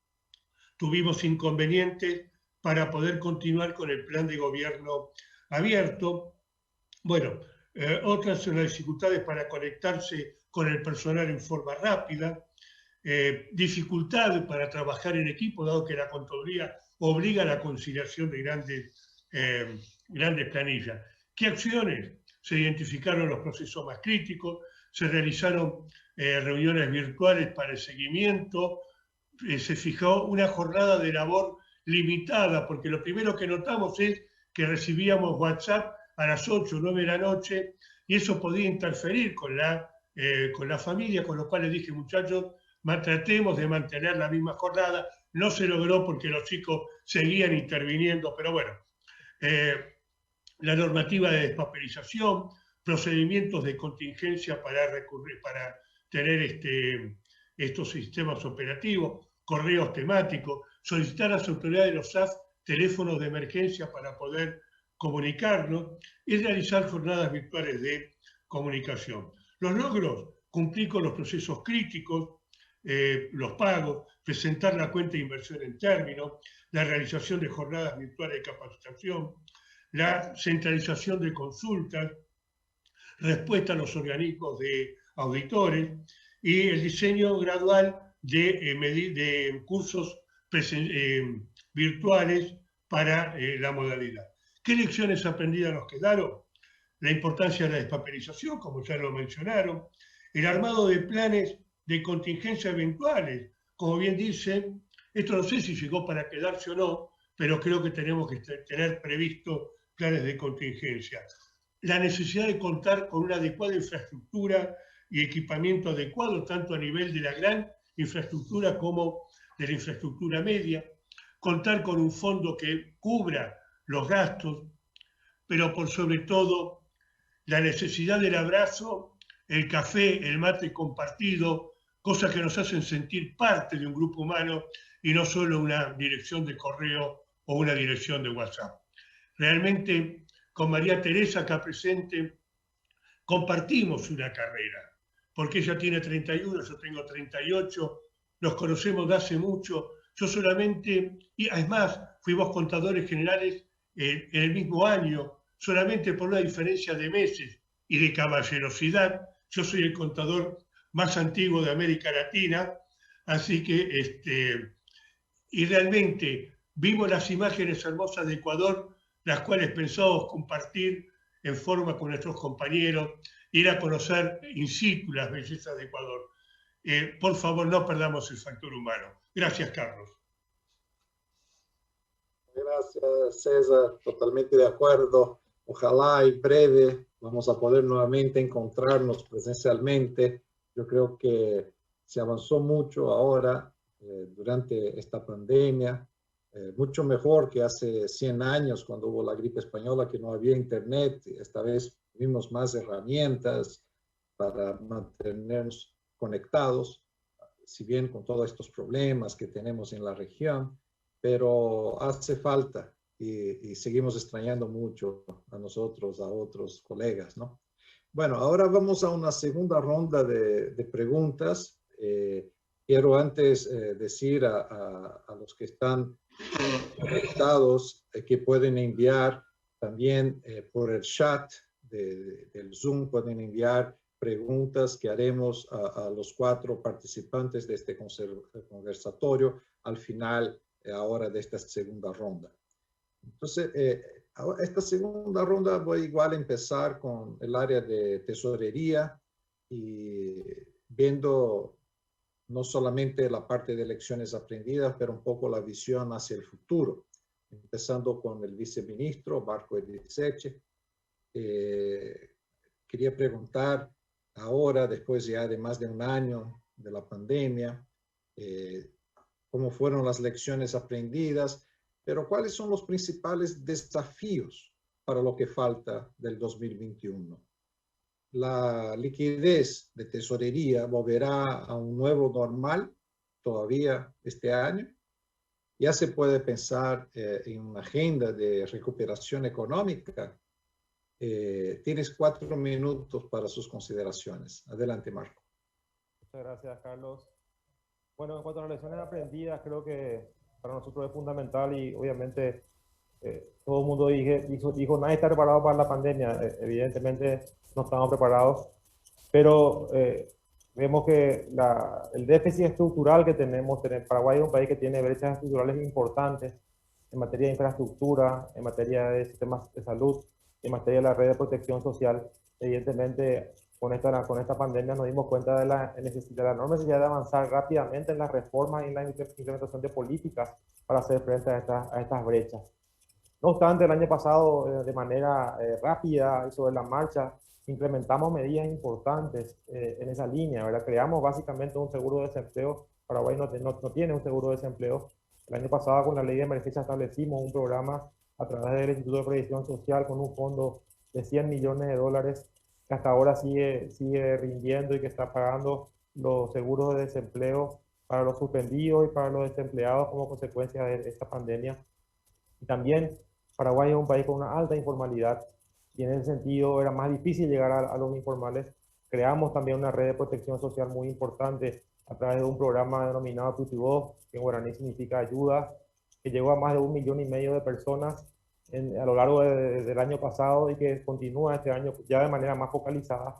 tuvimos inconvenientes para poder continuar con el plan de gobierno abierto. Bueno, otras son las dificultades para conectarse con el personal en forma rápida, dificultad para trabajar en equipo, dado que la contaduría obliga a la conciliación de grandes planillas. ¿Qué acciones? Se identificaron los procesos más críticos, se realizaron reuniones virtuales para el seguimiento, se fijó una jornada de labor limitada, porque lo primero que notamos es que recibíamos WhatsApp a las 8 o 9 de la noche y eso podía interferir con la familia, con lo cual les dije, muchachos, tratemos de mantener la misma jornada. No se logró porque los chicos seguían interviniendo, pero bueno, la normativa de despapelización, procedimientos de contingencia para tener estos sistemas operativos, correos temáticos, solicitar a las autoridades de los SAF teléfonos de emergencia para poder comunicarnos y realizar jornadas virtuales de comunicación. Los logros: cumplir con los procesos críticos, los pagos, presentar la cuenta de inversión en términos, la realización de jornadas virtuales de capacitación, la centralización de consultas, respuesta a los organismos de auditores y el diseño gradual de cursos virtuales para la modalidad. ¿Qué lecciones aprendidas nos quedaron? La importancia de la despapelización, como ya lo mencionaron, el armado de planes de contingencia eventuales. Como bien dicen, esto no sé si llegó para quedarse o no, pero creo que tenemos que tener previsto planes de contingencia. La necesidad de contar con una adecuada infraestructura y equipamiento adecuado, tanto a nivel de la gran infraestructura como de la infraestructura media, contar con un fondo que cubra los gastos, pero por sobre todo la necesidad del abrazo, el café, el mate compartido, cosas que nos hacen sentir parte de un grupo humano y no solo una dirección de correo o una dirección de WhatsApp. Realmente, con María Teresa acá presente, compartimos una carrera, porque ella tiene 31, yo tengo 38, nos conocemos de hace mucho, yo solamente, y además fuimos contadores generales en el mismo año, solamente por una diferencia de meses y de caballerosidad. Yo soy el contador más antiguo de América Latina, así que, y realmente vimos las imágenes hermosas de Ecuador, las cuales pensamos compartir en forma con nuestros compañeros, ir a conocer in situ las bellezas de Ecuador. Por favor, no perdamos el factor humano. Gracias, Carlos. Gracias, César. Totalmente de acuerdo. Ojalá y breve vamos a poder nuevamente encontrarnos presencialmente. Yo creo que se avanzó mucho ahora durante esta pandemia, mucho mejor que hace 100 años cuando hubo la gripe española, que no había internet. Esta vez tuvimos más herramientas para mantenernos conectados, si bien con todos estos problemas que tenemos en la región, pero hace falta y seguimos extrañando mucho a nosotros, a otros colegas, ¿no? Bueno, ahora vamos a una segunda ronda de preguntas. Quiero antes decir a los que están conectados que pueden enviar también por el chat del Zoom, pueden enviar preguntas que haremos a los 4 participantes de este conversatorio al final, ahora de esta segunda ronda. Entonces, esta segunda ronda voy igual a empezar con el área de tesorería y viendo no solamente la parte de lecciones aprendidas, pero un poco la visión hacia el futuro. empezando con el viceministro Marco Ediseche. Quería preguntar ahora, después ya de más de un año de la pandemia, cómo fueron las lecciones aprendidas, pero cuáles son los principales desafíos para lo que falta del 2021. La liquidez de tesorería volverá a un nuevo normal todavía este año. Ya se puede pensar en una agenda de recuperación económica. Tienes 4 minutos para sus consideraciones. Adelante, Marco. Muchas gracias, Carlos. Bueno, en cuanto a las lecciones aprendidas, creo que para nosotros es fundamental y obviamente todo el mundo dijo, nadie está preparado para la pandemia. Evidentemente no estamos preparados, pero vemos que el déficit estructural que tenemos, Paraguay es un país que tiene brechas estructurales importantes en materia de infraestructura, en materia de sistemas de salud, en materia de la red de protección social. Evidentemente, con esta pandemia nos dimos cuenta de la enorme necesidad de avanzar rápidamente en las reformas y en la implementación de políticas para hacer frente a estas brechas. No obstante, el año pasado, de manera rápida y sobre la marcha, implementamos medidas importantes en esa línea, ¿verdad? Creamos básicamente un seguro de desempleo. Paraguay no tiene un seguro de desempleo. El año pasado, con la ley de emergencia, establecimos un programa a través del Instituto de Previsión Social con un fondo de $100 millones que hasta ahora sigue rindiendo y que está pagando los seguros de desempleo para los suspendidos y para los desempleados como consecuencia de esta pandemia. Y también Paraguay es un país con una alta informalidad y en ese sentido era más difícil llegar a los informales. Creamos también una red de protección social muy importante a través de un programa denominado Tutibó, que en guaraní significa ayuda, que llegó a más de 1,5 millones de personas a lo largo del año pasado y que continúa este año ya de manera más focalizada,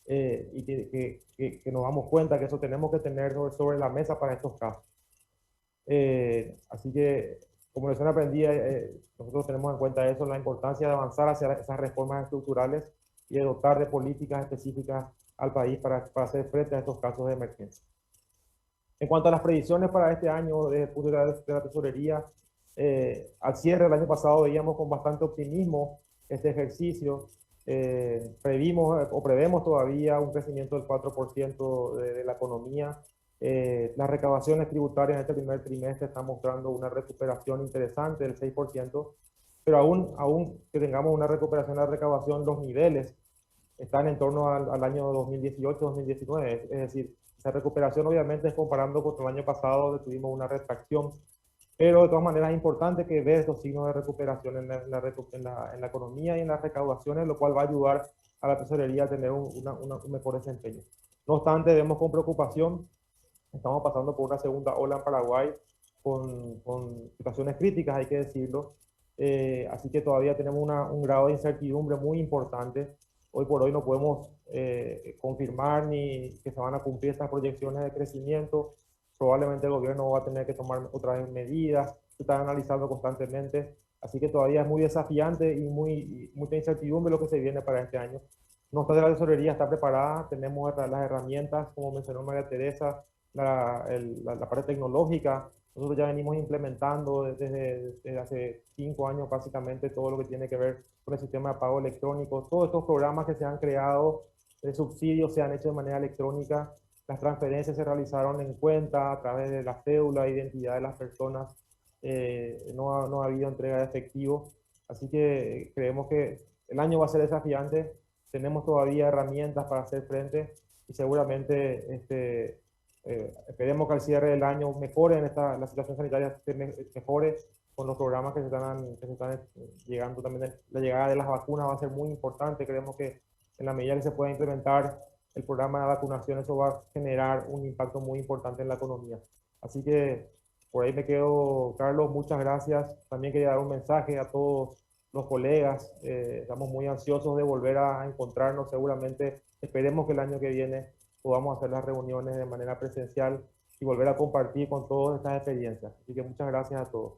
y que nos damos cuenta que eso tenemos que tener sobre la mesa para estos casos. Así que, como lección aprendida, nosotros tenemos en cuenta eso, la importancia de avanzar hacia esas reformas estructurales y de dotar de políticas específicas al país para hacer frente a estos casos de emergencia. En cuanto a las predicciones para este año desde el punto de vista de la tesorería, al cierre del año pasado veíamos con bastante optimismo este ejercicio. Prevemos todavía un crecimiento del 4% de la economía. Las recaudaciones tributarias en este primer trimestre están mostrando una recuperación interesante del 6%, pero aún que tengamos una recuperación de la recaudación, los niveles están en torno al año 2018-2019, es decir, esa recuperación obviamente es comparando con el año pasado, donde tuvimos una retracción, pero de todas maneras es importante que ver estos signos de recuperación en la economía y en las recaudaciones, lo cual va a ayudar a la tesorería a tener un mejor desempeño. No obstante, vemos con preocupación, estamos pasando por una segunda ola en Paraguay con situaciones críticas, hay que decirlo, así que todavía tenemos un grado de incertidumbre muy importante. Hoy por hoy no podemos confirmar ni que se van a cumplir estas proyecciones de crecimiento. Probablemente el gobierno va a tener que tomar otra vez medidas, se están analizando constantemente, así que todavía es muy desafiante y mucha incertidumbre lo que se viene para este año. No obstante, la tesorería está preparada, tenemos las herramientas, como mencionó María Teresa, la parte tecnológica. Nosotros ya venimos implementando desde hace 5 años básicamente todo lo que tiene que ver con el sistema de pago electrónico. Todos estos programas que se han creado de subsidios se han hecho de manera electrónica. Las transferencias se realizaron en cuenta a través de la cédula, identidad de las personas. No ha habido entrega de efectivo. Así que creemos que el año va a ser desafiante. Tenemos todavía herramientas para hacer frente y seguramente esperemos que al cierre del año mejore la situación sanitaria, mejore con los programas que se están llegando. También la llegada de las vacunas va a ser muy importante. Creemos que en la medida que se pueda implementar el programa de vacunación, eso va a generar un impacto muy importante en la economía. Así que por ahí me quedo, Carlos, muchas gracias. También quería dar un mensaje a todos los colegas. Estamos muy ansiosos de volver a encontrarnos. Seguramente esperemos que el año que viene podamos hacer las reuniones de manera presencial y volver a compartir con todas estas experiencias. Así que muchas gracias a todos.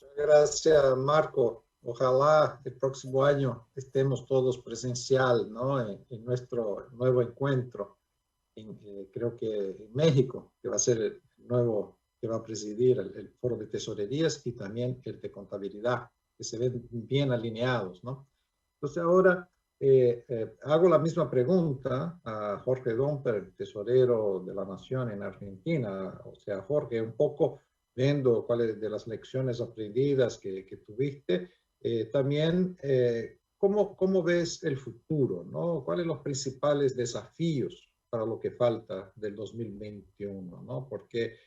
Muchas gracias, Marco. Ojalá el próximo año estemos todos presencial, ¿no? En nuestro nuevo encuentro, creo que en México, que va a ser el nuevo que va a presidir el foro de tesorerías y también el de contabilidad, que se ven bien alineados, ¿no? Entonces ahora hago la misma pregunta a Jorge Domper, el tesorero de la Nación en Argentina. O sea, Jorge, un poco viendo cuáles de las lecciones aprendidas que tuviste, también ¿cómo ves el futuro, ¿no? ¿Cuáles son los principales desafíos para lo que falta del 2021, ¿no? Porque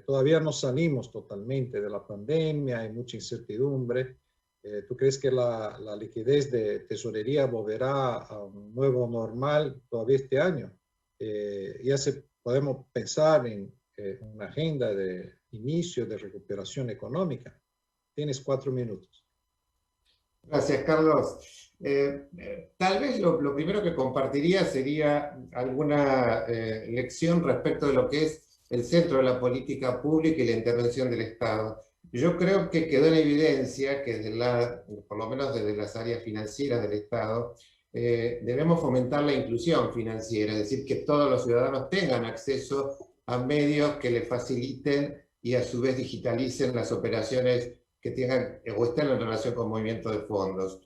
todavía no salimos totalmente de la pandemia, hay mucha incertidumbre. ¿Tú crees que la liquidez de tesorería volverá a un nuevo normal todavía este año? Ya podemos pensar en una agenda de inicio de recuperación económica. Tienes 4 minutos. Gracias, Carlos. Tal vez lo primero que compartiría sería alguna lección respecto de lo que es el centro de la política pública y la intervención del Estado. Yo creo que quedó en evidencia que por lo menos desde las áreas financieras del Estado, debemos fomentar la inclusión financiera, es decir, que todos los ciudadanos tengan acceso a medios que les faciliten y a su vez digitalicen las operaciones que tengan o estén en relación con movimiento de fondos.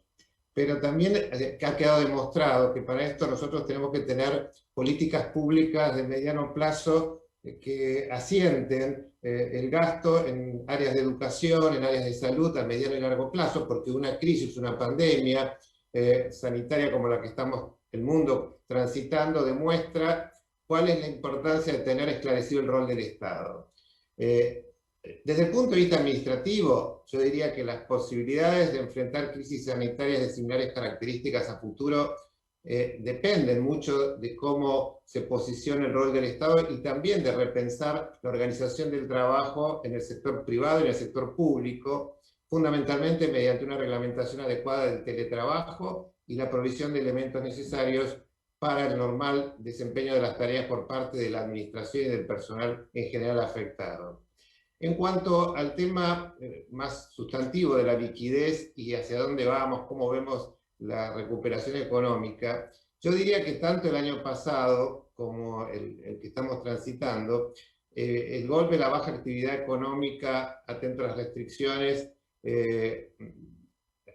Pero también ha quedado demostrado que para esto nosotros tenemos que tener políticas públicas de mediano plazo que asienten el gasto en áreas de educación, en áreas de salud a mediano y largo plazo, porque una crisis, una pandemia sanitaria como la que estamos el mundo transitando demuestra cuál es la importancia de tener esclarecido el rol del Estado. Desde el punto de vista administrativo, yo diría que las posibilidades de enfrentar crisis sanitarias de similares características a futuro dependen mucho de cómo se posiciona el rol del Estado y también de repensar la organización del trabajo en el sector privado y en el sector público, fundamentalmente mediante una reglamentación adecuada del teletrabajo y la provisión de elementos necesarios para el normal desempeño de las tareas por parte de la administración y del personal en general afectado. En cuanto al tema más sustantivo de la liquidez y hacia dónde vamos, cómo vemos la recuperación económica, yo diría que tanto el año pasado como el que estamos transitando, el golpe de la baja actividad económica atento a las restricciones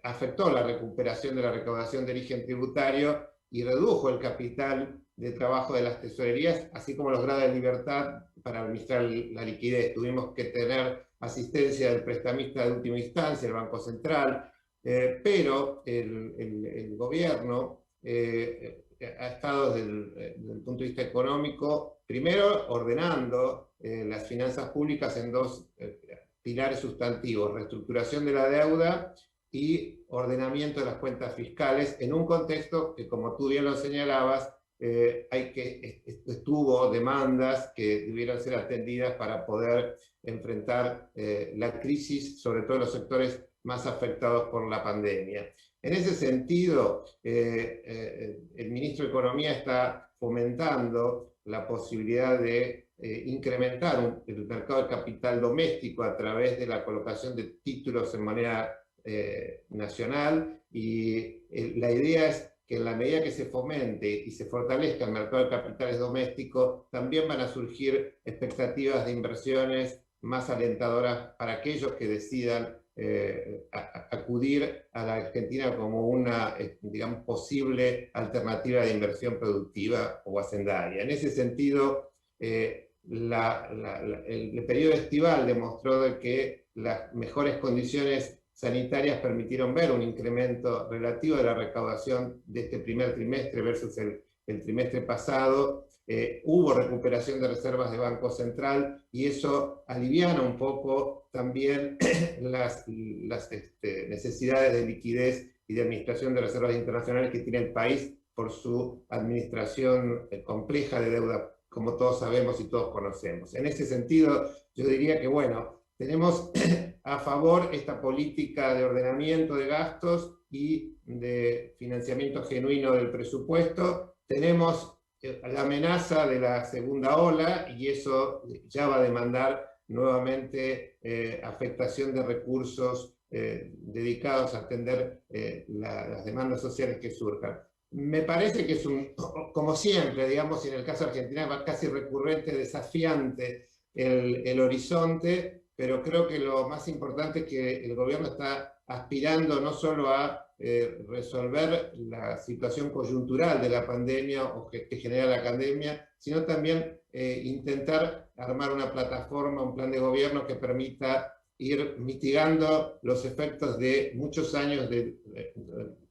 afectó la recuperación de la recaudación de origen tributario y redujo el capital de trabajo de las tesorerías, así como los grados de libertad para administrar la liquidez. Tuvimos que tener asistencia del prestamista de última instancia, el Banco Central, pero el gobierno ha estado desde el punto de vista económico, primero ordenando las finanzas públicas en dos pilares sustantivos: reestructuración de la deuda y ordenamiento de las cuentas fiscales, en un contexto que, como tú bien lo señalabas, tuvo demandas que debieron ser atendidas para poder enfrentar la crisis, sobre todo en los sectores más afectados por la pandemia. En ese sentido, el ministro de Economía está fomentando la posibilidad de incrementar el mercado de capital doméstico a través de la colocación de títulos en moneda nacional, y la idea es que en la medida que se fomente y se fortalezca el mercado de capitales doméstico, también van a surgir expectativas de inversiones más alentadoras para aquellos que decidan acudir a la Argentina como una, digamos, posible alternativa de inversión productiva o hacendaria. En ese sentido, el periodo estival demostró de que las mejores condiciones sanitarias permitieron ver un incremento relativo de la recaudación de este primer trimestre versus el trimestre pasado. Hubo recuperación de reservas de Banco Central y eso aliviana un poco también las necesidades de liquidez y de administración de reservas internacionales que tiene el país por su administración compleja de deuda, como todos sabemos y todos conocemos. En ese sentido, yo diría que, bueno, tenemos a favor esta política de ordenamiento de gastos y de financiamiento genuino del presupuesto. Tenemos la amenaza de la segunda ola y eso ya va a demandar nuevamente afectación de recursos dedicados a atender las demandas sociales que surjan. Me parece que es como siempre, digamos, y en el caso de Argentina, casi recurrente, desafiante el horizonte, pero creo que lo más importante es que el gobierno está aspirando no solo a resolver la situación coyuntural de la pandemia o que genera la pandemia, sino también intentar armar una plataforma, un plan de gobierno que permita ir mitigando los efectos de muchos años de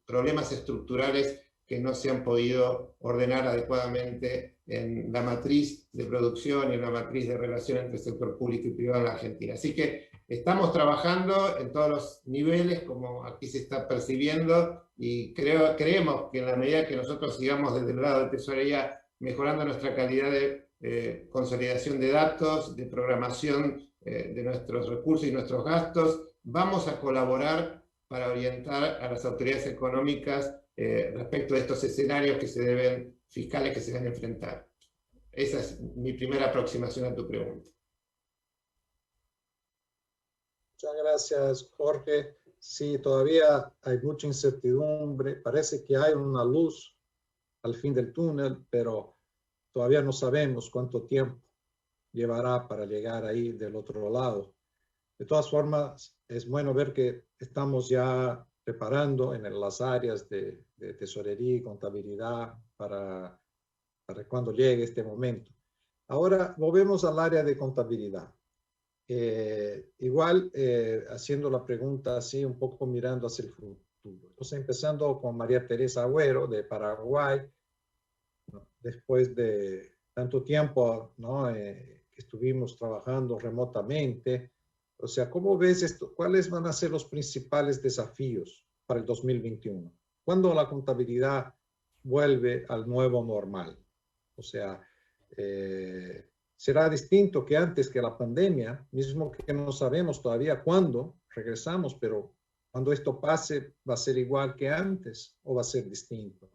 problemas estructurales que no se han podido ordenar adecuadamente en la matriz de producción y en la matriz de relación entre el sector público y privado en la Argentina. Así que estamos trabajando en todos los niveles, como aquí se está percibiendo, y creemos que en la medida que nosotros sigamos desde el lado de tesorería mejorando nuestra calidad de consolidación de datos, de programación de nuestros recursos y nuestros gastos, vamos a colaborar para orientar a las autoridades económicas respecto de estos escenarios fiscales que se deben enfrentar. Esa es mi primera aproximación a tu pregunta. Muchas gracias, Jorge. Sí, todavía hay mucha incertidumbre. Parece que hay una luz al fin del túnel, pero todavía no sabemos cuánto tiempo llevará para llegar ahí del otro lado. De todas formas, es bueno ver que estamos ya preparando en las áreas de tesorería y contabilidad para cuando llegue este momento. Ahora volvemos al área de contabilidad. Igual haciendo la pregunta así, un poco mirando hacia el futuro. Entonces, empezando con María Teresa Agüero de Paraguay, ¿no? Después de tanto tiempo, ¿no? Que estuvimos trabajando remotamente. O sea, ¿cómo ves esto? ¿Cuáles van a ser los principales desafíos para el 2021? ¿Cuándo la contabilidad vuelve al nuevo normal? O sea, será distinto que antes que la pandemia, mismo que no sabemos todavía cuándo regresamos, pero cuando esto pase, ¿va a ser igual que antes o va a ser distinto?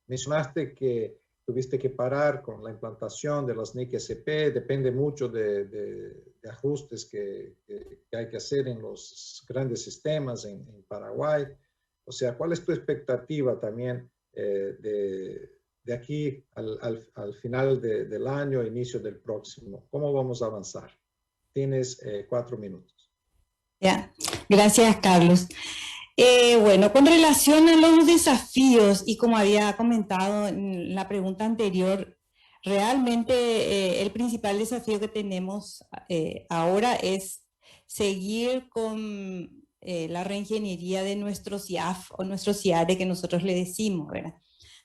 Mencionaste que tuviste que parar con la implantación de las NIC SP, depende mucho de ajustes que hay que hacer en los grandes sistemas en Paraguay. O sea, ¿cuál es tu expectativa también de aquí al final del año, inicio del próximo? ¿Cómo vamos a avanzar? Tienes 4 minutos. Ya, gracias, Carlos. Bueno, con relación a los desafíos, y como había comentado en la pregunta anterior, realmente el principal desafío que tenemos ahora es seguir con la reingeniería de nuestro CIAF o nuestro CIARE que nosotros le decimos, ¿verdad?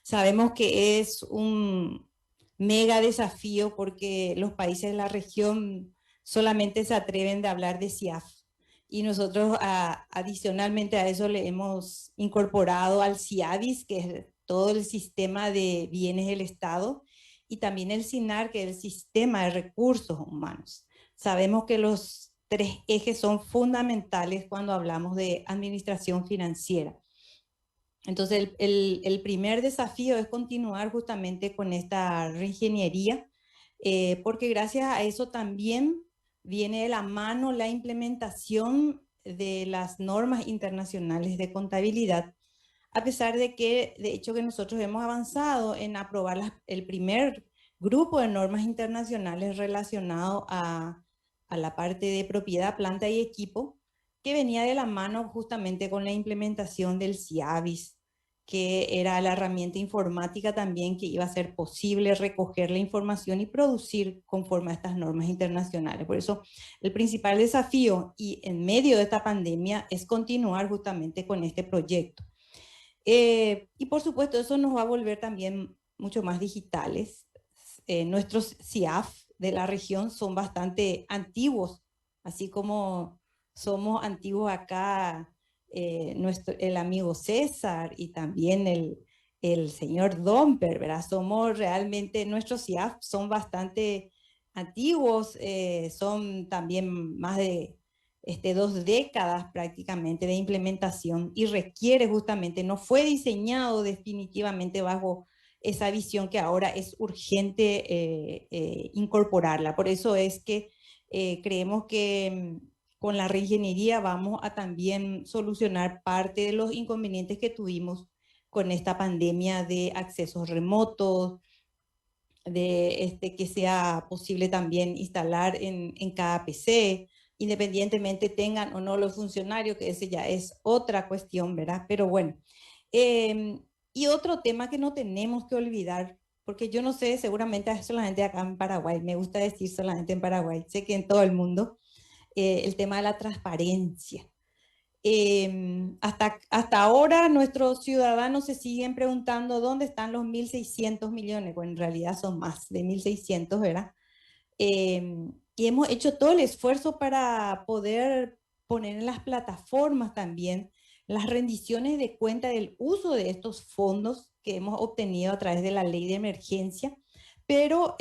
Sabemos que es un mega desafío porque los países de la región solamente se atreven a hablar de CIAF. Y nosotros adicionalmente a eso le hemos incorporado al CIABIS, que es todo el sistema de bienes del Estado, y también el SINAR, que es el sistema de recursos humanos. Sabemos que los 3 ejes son fundamentales cuando hablamos de administración financiera. Entonces, el primer desafío es continuar justamente con esta reingeniería, porque gracias a eso también viene de la mano la implementación de las normas internacionales de contabilidad, a pesar de que, de hecho, que nosotros hemos avanzado en aprobar el primer grupo de normas internacionales relacionado a la parte de propiedad, planta y equipo, que venía de la mano justamente con la implementación del CIABIS, que era la herramienta informática también que iba a ser posible recoger la información y producir conforme a estas normas internacionales. Por eso el principal desafío y en medio de esta pandemia es continuar justamente con este proyecto. Y por supuesto eso nos va a volver también mucho más digitales. Nuestros CIAF de la región son bastante antiguos, así como somos antiguos acá el amigo César y también el señor Domper, ¿verdad? Somos realmente, nuestros CIAF son bastante antiguos, son también más de 2 décadas prácticamente de implementación y requiere justamente, no fue diseñado definitivamente bajo esa visión que ahora es urgente incorporarla. Por eso es que creemos que con la reingeniería vamos a también solucionar parte de los inconvenientes que tuvimos con esta pandemia de accesos remotos, que sea posible también instalar en cada PC, independientemente tengan o no los funcionarios, que ese ya es otra cuestión, ¿verdad? Pero bueno, y otro tema que no tenemos que olvidar, porque yo no sé, seguramente es solamente acá en Paraguay, me gusta decir solamente en Paraguay, sé que en todo el mundo, el tema de la transparencia. Hasta ahora nuestros ciudadanos se siguen preguntando dónde están los 1.600 millones, bueno, en realidad son más de 1.600, ¿verdad? Y hemos hecho todo el esfuerzo para poder poner en las plataformas también las rendiciones de cuenta del uso de estos fondos que hemos obtenido a través de la ley de emergencia, pero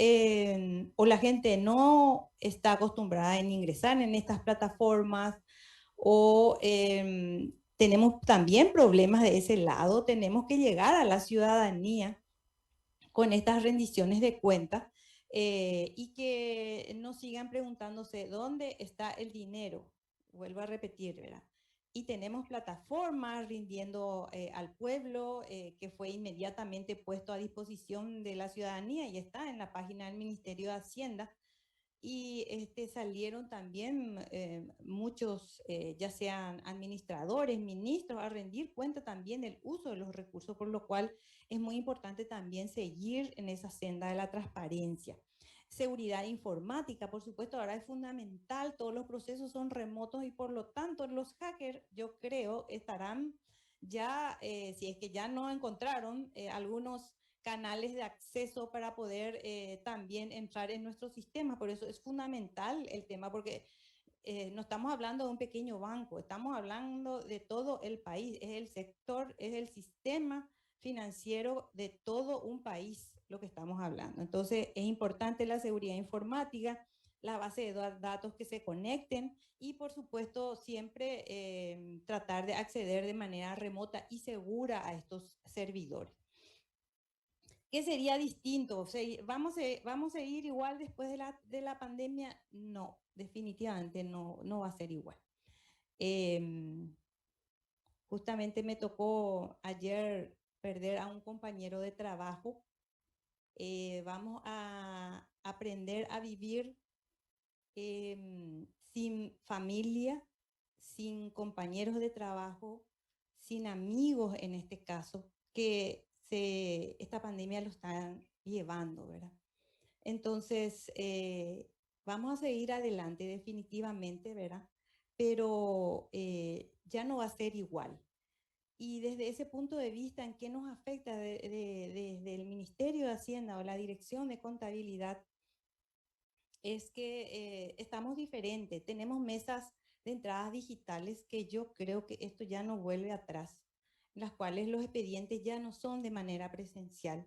o la gente no está acostumbrada en ingresar en estas plataformas o tenemos también problemas de ese lado, tenemos que llegar a la ciudadanía con estas rendiciones de cuenta y que no sigan preguntándose dónde está el dinero. Vuelvo a repetir, ¿verdad? Y tenemos plataformas rindiendo al pueblo que fue inmediatamente puesto a disposición de la ciudadanía y está en la página del Ministerio de Hacienda. Y salieron también muchos, ya sean administradores, ministros, a rendir cuenta también del uso de los recursos, por lo cual es muy importante también seguir en esa senda de la transparencia. Seguridad informática, por supuesto, ahora es fundamental, todos los procesos son remotos y por lo tanto los hackers, yo creo, estarán ya, si es que ya no encontraron algunos canales de acceso para poder también entrar en nuestro sistema. Por eso es fundamental el tema, porque no estamos hablando de un pequeño banco, estamos hablando de todo el país, es el sector, es el sistema financiero de todo un país lo que estamos hablando. Entonces es importante la seguridad informática, la base de datos que se conecten y por supuesto siempre tratar de acceder de manera remota y segura a estos servidores. ¿Qué sería distinto? O sea, ¿vamos a ir igual después de la pandemia? No, definitivamente no va a ser igual. Justamente me tocó ayer perder a un compañero de trabajo. Vamos a aprender a vivir sin familia, sin compañeros de trabajo, sin amigos en este caso, que esta pandemia lo están llevando, ¿verdad? Entonces, vamos a seguir adelante definitivamente, ¿verdad? Pero ya no va a ser igual. Y desde ese punto de vista, ¿en qué nos afecta desde el Ministerio de Hacienda o la Dirección de Contabilidad? Es que estamos diferentes, tenemos mesas de entradas digitales que yo creo que esto ya no vuelve atrás, en las cuales los expedientes ya no son de manera presencial,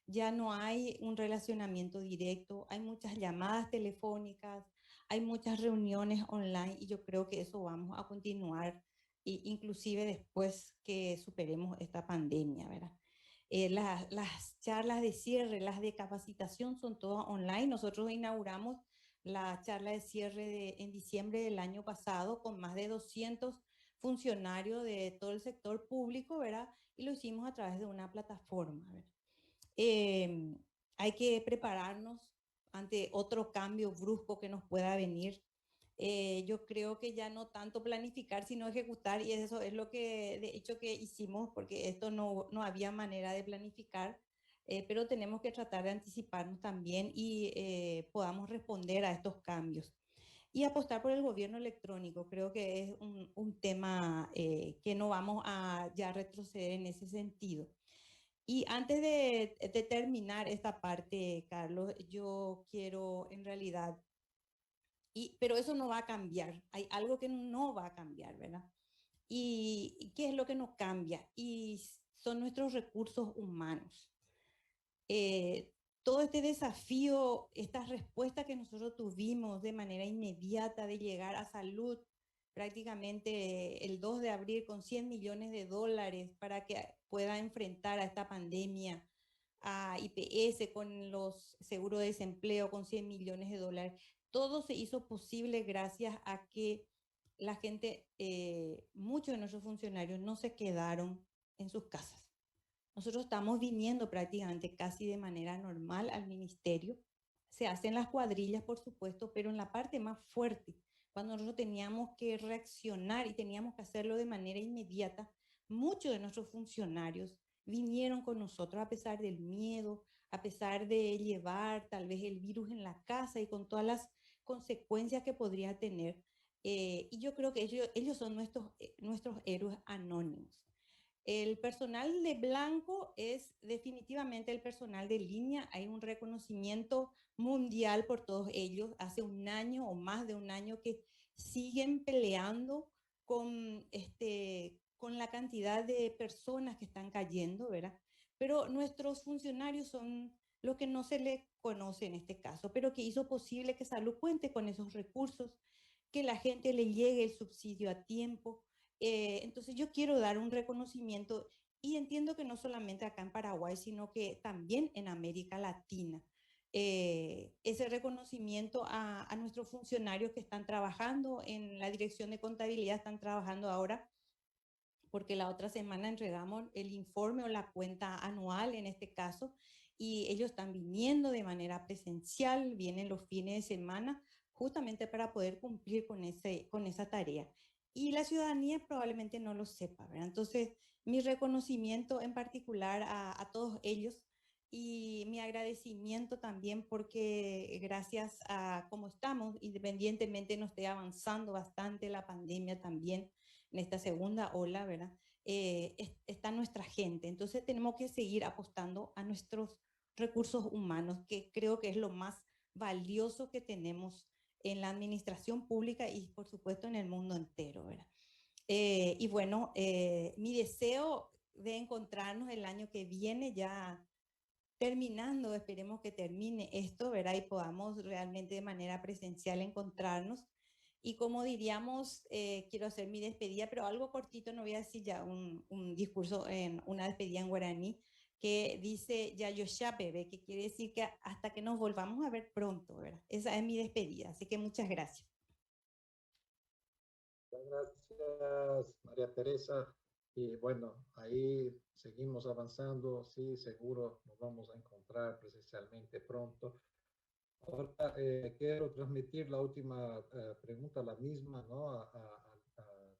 ya no hay un relacionamiento directo, hay muchas llamadas telefónicas, hay muchas reuniones online y yo creo que eso vamos a continuar, inclusive después que superemos esta pandemia, ¿verdad? Las charlas de cierre, las de capacitación son todas online. Nosotros inauguramos la charla de cierre en diciembre del año pasado con más de 200 funcionarios de todo el sector público, ¿verdad? Y lo hicimos a través de una plataforma, ¿verdad? Hay que prepararnos ante otro cambio brusco que nos pueda venir. Yo creo que ya no tanto planificar, sino ejecutar, y eso es lo que de hecho que hicimos, porque esto no había manera de planificar, pero tenemos que tratar de anticiparnos también y podamos responder a estos cambios. Y apostar por el gobierno electrónico, creo que es un tema que no vamos a ya retroceder en ese sentido. Y antes de terminar esta parte, Carlos, yo quiero en realidad pero eso no va a cambiar. Hay algo que no va a cambiar, ¿verdad? ¿Y qué es lo que no cambia? Y son nuestros recursos humanos. Todo este desafío, esta respuesta que nosotros tuvimos de manera inmediata de llegar a salud prácticamente el 2 de abril con 100 millones de dólares para que pueda enfrentar a esta pandemia, a IPS con los seguros de desempleo con 100 millones de dólares. Todo se hizo posible gracias a que la gente, muchos de nuestros funcionarios no se quedaron en sus casas. Nosotros estamos viniendo prácticamente casi de manera normal al ministerio. Se hacen las cuadrillas, por supuesto, pero en la parte más fuerte, cuando nosotros teníamos que reaccionar y teníamos que hacerlo de manera inmediata, muchos de nuestros funcionarios vinieron con nosotros a pesar del miedo, a pesar de llevar tal vez el virus en la casa y con todas las consecuencias que podría tener. Y yo creo que ellos son nuestros héroes anónimos. El personal de blanco es definitivamente el personal de línea. Hay un reconocimiento mundial por todos ellos. Hace un año o más de un año que siguen peleando con la cantidad de personas que están cayendo, ¿verdad? Pero nuestros funcionarios son los que no se les conoce en este caso, pero que hizo posible que Salud cuente con esos recursos, que la gente le llegue el subsidio a tiempo. Entonces yo quiero dar un reconocimiento y entiendo que no solamente acá en Paraguay, sino que también en América Latina. Ese reconocimiento a nuestros funcionarios que están trabajando en la dirección de contabilidad, están trabajando ahora, porque la otra semana entregamos el informe o la cuenta anual en este caso, y ellos están viniendo de manera presencial, vienen los fines de semana, justamente para poder cumplir con esa tarea. Y la ciudadanía probablemente no lo sepa, ¿verdad? Entonces, mi reconocimiento en particular a todos ellos y mi agradecimiento también porque gracias a cómo estamos, independientemente nos esté avanzando bastante la pandemia también en esta segunda ola, ¿verdad? Está nuestra gente. Entonces tenemos que seguir apostando a nuestros recursos humanos, que creo que es lo más valioso que tenemos en la administración pública y por supuesto en el mundo entero, ¿verdad? Y bueno, mi deseo de encontrarnos el año que viene ya terminando, esperemos que termine esto, ¿verdad? Y podamos realmente de manera presencial encontrarnos. Y como diríamos, quiero hacer mi despedida, pero algo cortito, no voy a decir ya un discurso, una despedida en guaraní, que dice Yayosha Bebe, que quiere decir que hasta que nos volvamos a ver pronto, ¿verdad? Esa es mi despedida, así que muchas gracias. Muchas gracias, María Teresa. Y bueno, ahí seguimos avanzando, sí, seguro nos vamos a encontrar presencialmente pronto. Ahora quiero transmitir la última pregunta, la misma, ¿no? Al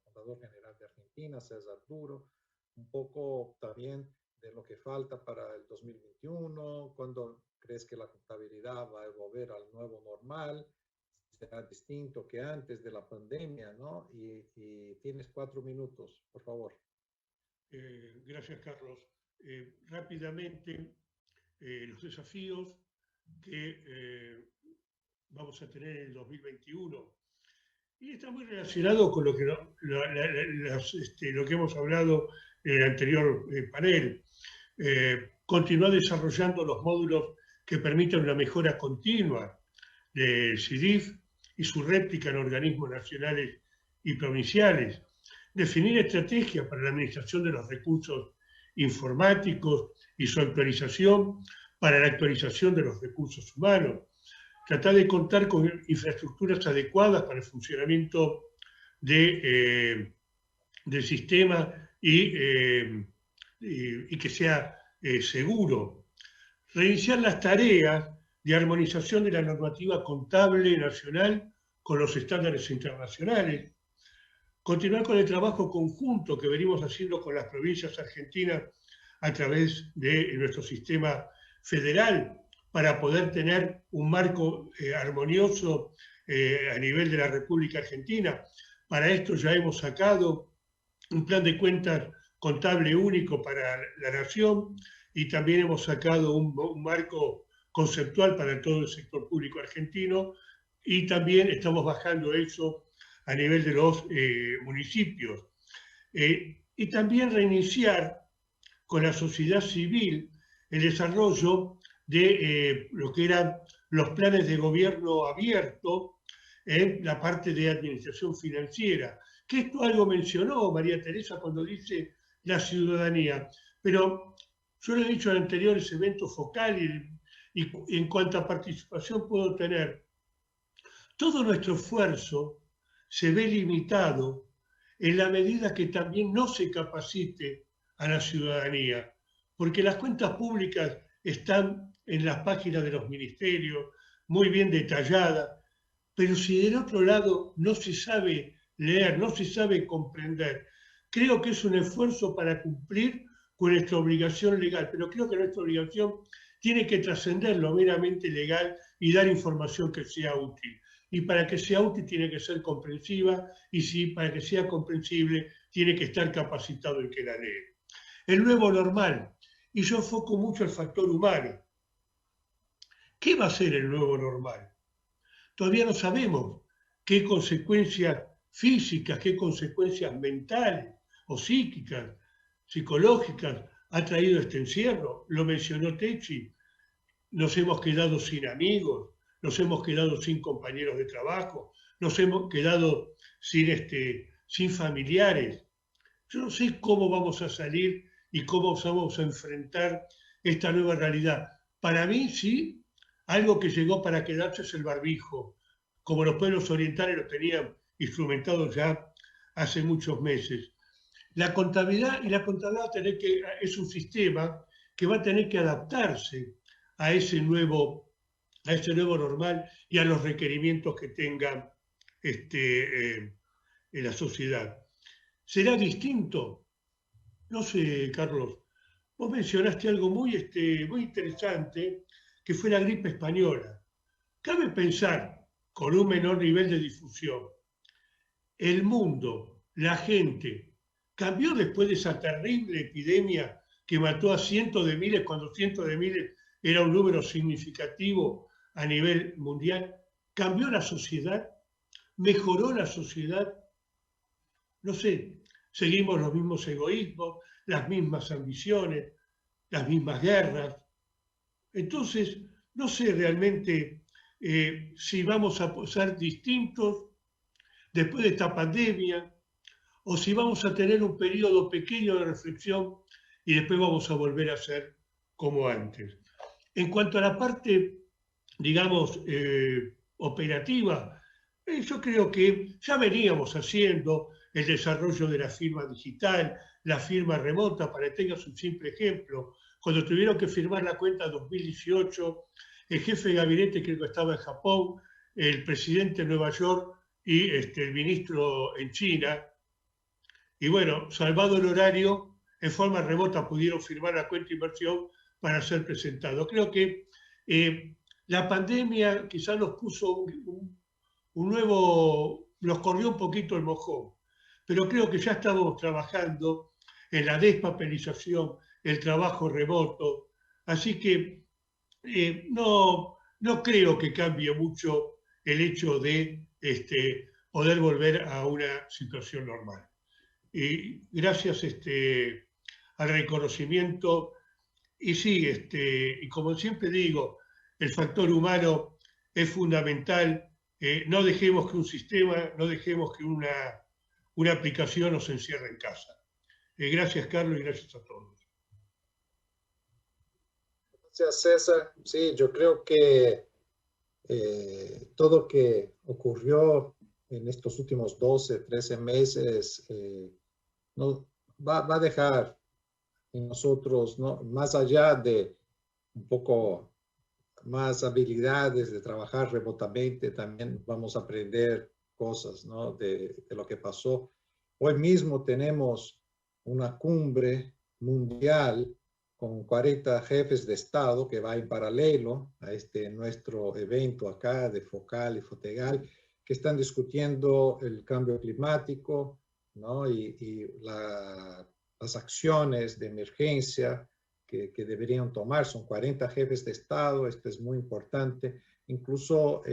Contador General de Argentina, César Duro, un poco también de lo que falta para el 2021, cuándo crees que la contabilidad va a volver al nuevo normal, será distinto que antes de la pandemia, ¿no? Y tienes 4 minutos, por favor. Gracias, Carlos. Rápidamente, los desafíos que vamos a tener en el 2021. Y está muy relacionado con lo que, lo que hemos hablado en el anterior panel. Continuar desarrollando los módulos que permitan una mejora continua del CIDIF y su réplica en organismos nacionales y provinciales. Definir estrategias para la administración de los recursos informáticos y su actualización para la actualización de los recursos humanos. Tratar de contar con infraestructuras adecuadas para el funcionamiento del sistema y que sea seguro. Reiniciar las tareas de armonización de la normativa contable nacional con los estándares internacionales. Continuar con el trabajo conjunto que venimos haciendo con las provincias argentinas a través de nuestro sistema federal para poder tener un marco armonioso a nivel de la República Argentina. Para esto ya hemos sacado un plan de cuentas contable único para la nación y también hemos sacado un marco conceptual para todo el sector público argentino y también estamos bajando eso a nivel de los municipios. Y también reiniciar con la sociedad civil el desarrollo de lo que eran los planes de gobierno abierto en la parte de administración financiera, que esto algo mencionó María Teresa cuando dice la ciudadanía, pero yo lo he dicho en anteriores eventos focales y en cuanto a participación puedo tener, todo nuestro esfuerzo se ve limitado en la medida que también no se capacite a la ciudadanía, porque las cuentas públicas están en las páginas de los ministerios, muy bien detalladas, pero si del otro lado no se sabe leer, no se sabe comprender, creo que es un esfuerzo para cumplir con nuestra obligación legal, pero creo que nuestra obligación tiene que trascender lo meramente legal y dar información que sea útil. Y para que sea útil tiene que ser comprensiva, y si para que sea comprensible tiene que estar capacitado el que la lee. El nuevo normal, y yo enfoco mucho el factor humano. ¿Qué va a ser el nuevo normal? Todavía no sabemos qué consecuencias físicas, qué consecuencias mentales o psíquicas, psicológicas ha traído este encierro. Lo mencionó Techi. Nos hemos quedado sin amigos, nos hemos quedado sin compañeros de trabajo, nos hemos quedado sin familiares. Yo no sé cómo vamos a salir y cómo vamos a enfrentar esta nueva realidad. Para mí, sí, algo que llegó para quedarse es el barbijo, como los pueblos orientales lo tenían instrumentado ya hace muchos meses. La contabilidad es un sistema que va a tener que adaptarse a ese nuevo normal y a los requerimientos que tenga la sociedad. ¿Será distinto? No sé, Carlos. Vos mencionaste algo muy interesante, que fue la gripe española. Cabe pensar, con un menor nivel de difusión, el mundo, la gente, cambió después de esa terrible epidemia que mató a cientos de miles, cuando cientos de miles era un número significativo a nivel mundial. ¿Cambió la sociedad? ¿Mejoró la sociedad? No sé, seguimos los mismos egoísmos, las mismas ambiciones, las mismas guerras. Entonces, no sé realmente si vamos a ser distintos después de esta pandemia o si vamos a tener un periodo pequeño de reflexión y después vamos a volver a ser como antes. En cuanto a la parte, digamos, operativa, yo creo que ya veníamos haciendo el desarrollo de la firma digital, la firma remota. Para que tengas un simple ejemplo, cuando tuvieron que firmar la cuenta 2018, el jefe de gabinete creo que estaba en Japón, el presidente en Nueva York y el ministro en China, y bueno, salvado el horario, en forma remota pudieron firmar la cuenta de inversión para ser presentado. Creo que la pandemia quizás nos puso nos corrió un poquito el mojón, pero creo que ya estamos trabajando en la despapelización, el trabajo remoto, así que no creo que cambie mucho el hecho de poder volver a una situación normal. Y gracias al reconocimiento, y sí, y como siempre digo, el factor humano es fundamental. No dejemos que un sistema, no dejemos que una aplicación nos encierre en casa. Gracias, Carlos, y gracias a todos. Gracias, César. Sí, yo creo que todo lo que ocurrió en estos últimos 12, 13 meses no, va a dejar en nosotros, ¿no? Más allá de un poco más habilidades de trabajar remotamente, también vamos a aprender cosas, ¿no? de lo que pasó. Hoy mismo tenemos una cumbre mundial con 40 jefes de Estado que va en paralelo a nuestro evento acá de Focal y Fotegal, que están discutiendo el cambio climático, ¿no? y las acciones de emergencia que deberían tomar. Son 40 jefes de Estado, esto es muy importante. Incluso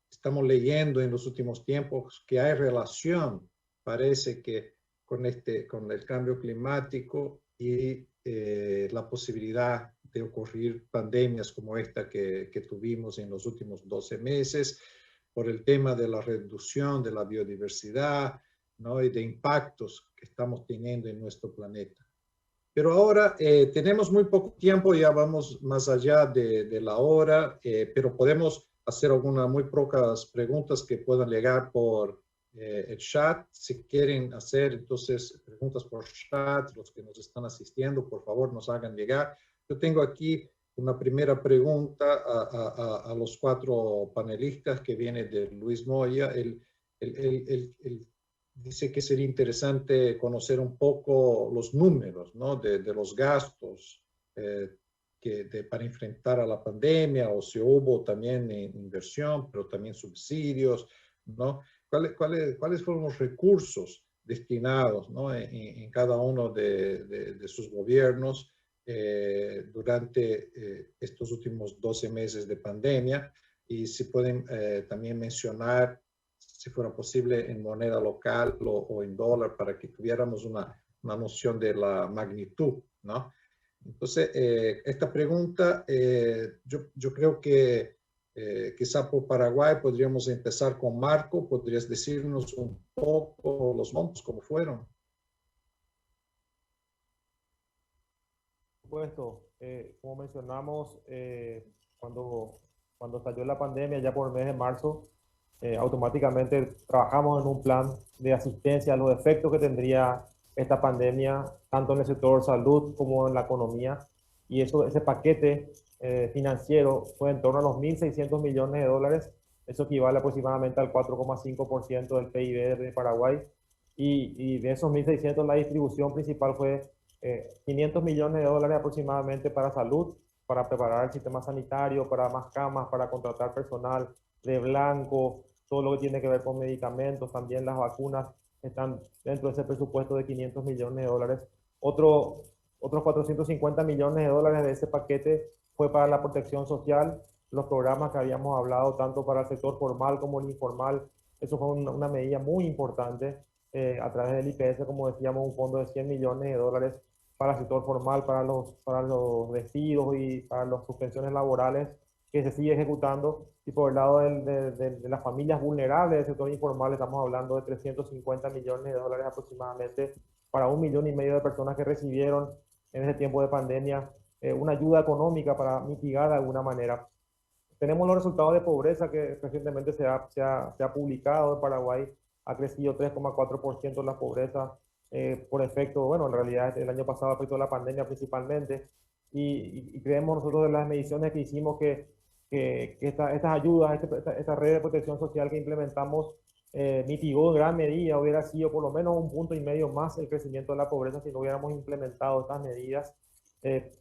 estamos leyendo en los últimos tiempos que hay relación, parece que con el cambio climático y la posibilidad de ocurrir pandemias como esta que tuvimos en los últimos 12 meses, por el tema de la reducción de la biodiversidad, ¿no? y de impactos que estamos teniendo en nuestro planeta. Pero ahora tenemos muy poco tiempo, ya vamos más allá de la hora, pero podemos hacer algunas muy pocas preguntas que puedan llegar por el chat. Si quieren hacer entonces preguntas por chat, los que nos están asistiendo, por favor nos hagan llegar. Yo tengo aquí una primera pregunta a los 4 panelistas que viene de Luis Moya. Él dice que sería interesante conocer un poco los números, ¿no? de los gastos para enfrentar a la pandemia, o si hubo también inversión, pero también subsidios, ¿no? ¿Cuáles fueron los recursos destinados, ¿no? en cada uno de sus gobiernos durante estos últimos 12 meses de pandemia? Y si pueden también mencionar, si fuera posible, en moneda local o en dólar, para que tuviéramos una noción de la magnitud, ¿no? Entonces, esta pregunta, yo creo que quizá por Paraguay podríamos empezar con Marco. ¿Podrías decirnos un poco los montos, cómo fueron? Por supuesto, como mencionamos, cuando estalló la pandemia, ya por el mes de marzo, automáticamente trabajamos en un plan de asistencia a los efectos que tendría esta pandemia, tanto en el sector salud como en la economía. Y ese paquete financiero fue en torno a los 1.600 millones de dólares. Eso equivale aproximadamente al 4,5% del PIB de Paraguay. Y de esos 1.600, la distribución principal fue 500 millones de dólares aproximadamente para salud, para preparar el sistema sanitario, para más camas, para contratar personal de blanco, todo lo que tiene que ver con medicamentos, también las vacunas están dentro de ese presupuesto de 500 millones de dólares. Otros 450 millones de dólares de ese paquete fue para la protección social, los programas que habíamos hablado, tanto para el sector formal como el informal. Eso fue una medida muy importante a través del IPS, como decíamos, un fondo de 100 millones de dólares para el sector formal, para los despidos y para las suspensiones laborales, que se sigue ejecutando. Y por el lado de las familias vulnerables del sector informal, estamos hablando de 350 millones de dólares aproximadamente para 1,5 millones de personas que recibieron en ese tiempo de pandemia una ayuda económica para mitigar de alguna manera. Tenemos los resultados de pobreza que recientemente se ha publicado en Paraguay. Ha crecido 3,4% la pobreza por efecto, bueno, en realidad el año pasado afectó la pandemia principalmente. Y creemos nosotros, de las mediciones que hicimos, que estas ayudas, esta red de protección social que implementamos mitigó en gran medida. Hubiera sido por lo menos 1,5 puntos más el crecimiento de la pobreza si no hubiéramos implementado estas medidas.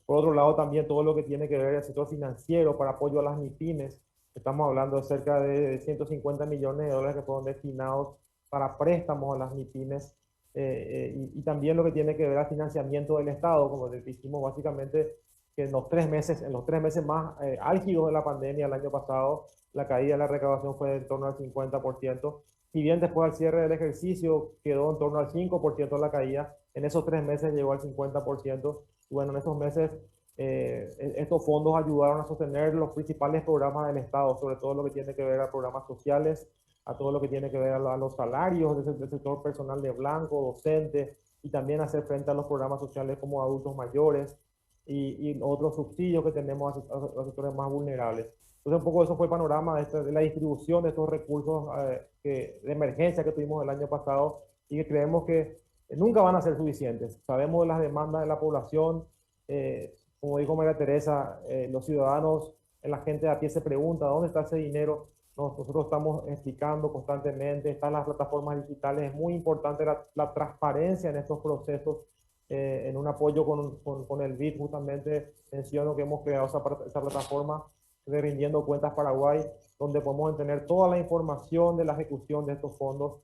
Por otro lado, también todo lo que tiene que ver el sector financiero para apoyo a las MIPYMES. Estamos hablando de cerca de 150 millones de dólares que fueron destinados para préstamos a las MIPYMES. Y también lo que tiene que ver al financiamiento del Estado, como dijimos, básicamente que en los 3 meses más álgidos de la pandemia el año pasado, la caída de la recaudación fue en torno al 50%. Si bien después al cierre del ejercicio quedó en torno al 5% la caída, en esos 3 meses llegó al 50%. Y bueno, en esos meses estos fondos ayudaron a sostener los principales programas del Estado, sobre todo lo que tiene que ver a programas sociales, a todo lo que tiene que ver a los salarios del sector personal de blanco, docente, y también hacer frente a los programas sociales como adultos mayores y otros subsidios que tenemos a los sectores más vulnerables. Entonces, un poco eso fue el panorama de la distribución de estos recursos de emergencia que tuvimos el año pasado, y que creemos que nunca van a ser suficientes. Sabemos de las demandas de la población. Como dijo María Teresa, los ciudadanos, la gente a pie se pregunta ¿dónde está ese dinero? Nosotros estamos explicando constantemente, están las plataformas digitales. Es muy importante la transparencia en estos procesos. En un apoyo con el BID, justamente menciono que hemos creado esa plataforma de Rindiendo Cuentas Paraguay, donde podemos tener toda la información de la ejecución de estos fondos,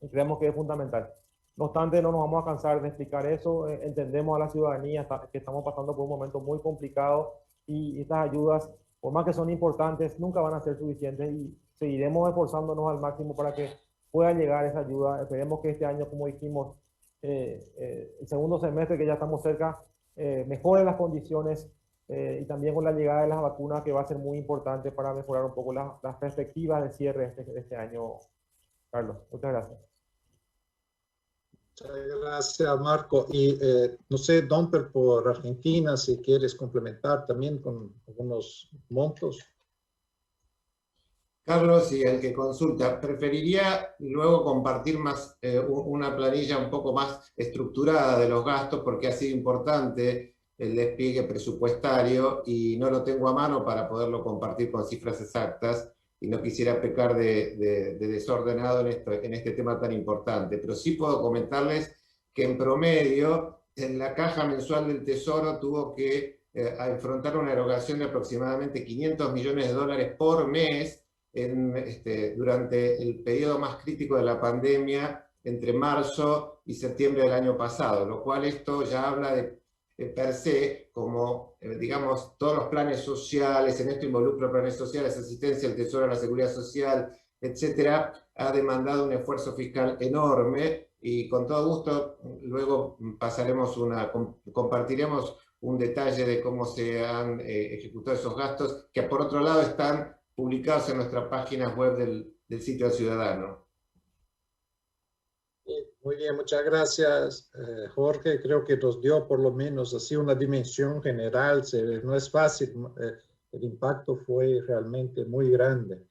y creemos que es fundamental. No obstante, no nos vamos a cansar de explicar eso. Entendemos a la ciudadanía que estamos pasando por un momento muy complicado, y estas ayudas, por más que son importantes, nunca van a ser suficientes, y seguiremos esforzándonos al máximo para que pueda llegar esa ayuda. Esperemos que este año, como dijimos, el segundo semestre, que ya estamos cerca, mejore las condiciones, y también con la llegada de las vacunas, que va a ser muy importante para mejorar un poco las perspectivas de cierre de este año. Carlos, muchas gracias. Muchas gracias, Marco. Y no sé, Domper, por Argentina, si quieres complementar también con algunos montos. Carlos y el que consulta, preferiría luego compartir más una planilla un poco más estructurada de los gastos porque ha sido importante el despliegue presupuestario y no lo tengo a mano para poderlo compartir con cifras exactas y no quisiera pecar de desordenado en este tema tan importante. Pero sí puedo comentarles que en promedio en la caja mensual del Tesoro tuvo que afrontar una erogación de aproximadamente $500 millones por mes durante el periodo más crítico de la pandemia entre marzo y septiembre del año pasado, lo cual esto ya habla de per se como, digamos, todos los planes sociales, en esto involucra planes sociales, asistencia al Tesoro, a la Seguridad Social, etcétera, ha demandado un esfuerzo fiscal enorme y con todo gusto luego compartiremos un detalle de cómo se han ejecutado esos gastos, que por otro lado están publicados en nuestra página web del sitio del Ciudadano. Muy bien, muchas gracias, Jorge. Creo que nos dio por lo menos así una dimensión general. No es fácil, el impacto fue realmente muy grande.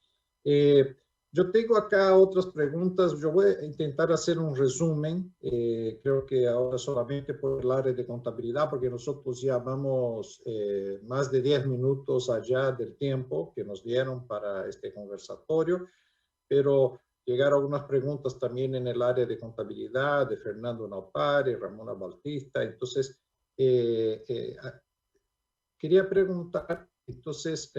Yo tengo acá otras preguntas. Yo voy a intentar hacer un resumen. Creo que ahora solamente por el área de contabilidad, porque nosotros ya vamos más de 10 minutos allá del tiempo que nos dieron para este conversatorio, pero llegaron algunas preguntas también en el área de contabilidad de Fernando Naupari, Ramona Bautista. Entonces, quería preguntar entonces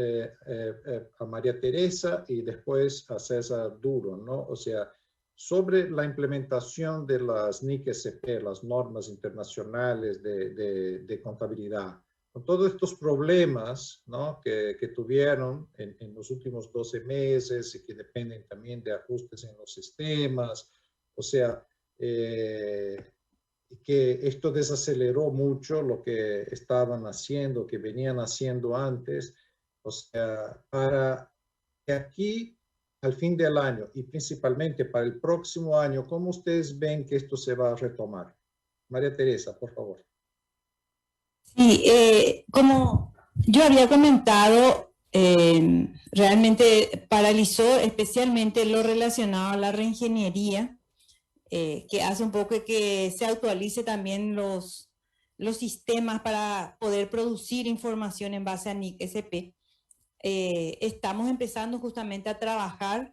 a María Teresa y después a César Duro, ¿no? O sea, sobre la implementación de las NIC-SP, las normas internacionales de contabilidad, con todos estos problemas, ¿no? que tuvieron en los últimos 12 meses y que dependen también de ajustes en los sistemas, o sea, que esto desaceleró mucho lo que estaban haciendo, que venían haciendo antes, o sea, para que aquí al fin del año y principalmente para el próximo año, ¿cómo ustedes ven que esto se va a retomar? María Teresa, por favor. Sí, como yo había comentado, realmente paralizó especialmente lo relacionado a la reingeniería, que hace un poco que se actualice también los sistemas para poder producir información en base a NIC-SP. Estamos empezando justamente a trabajar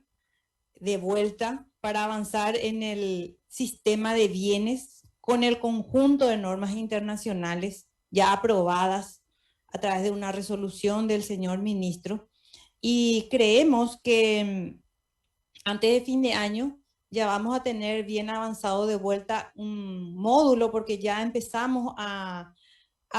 de vuelta para avanzar en el sistema de bienes con el conjunto de normas internacionales ya aprobadas a través de una resolución del señor ministro, y creemos que antes de fin de año ya vamos a tener bien avanzado de vuelta un módulo, porque ya empezamos a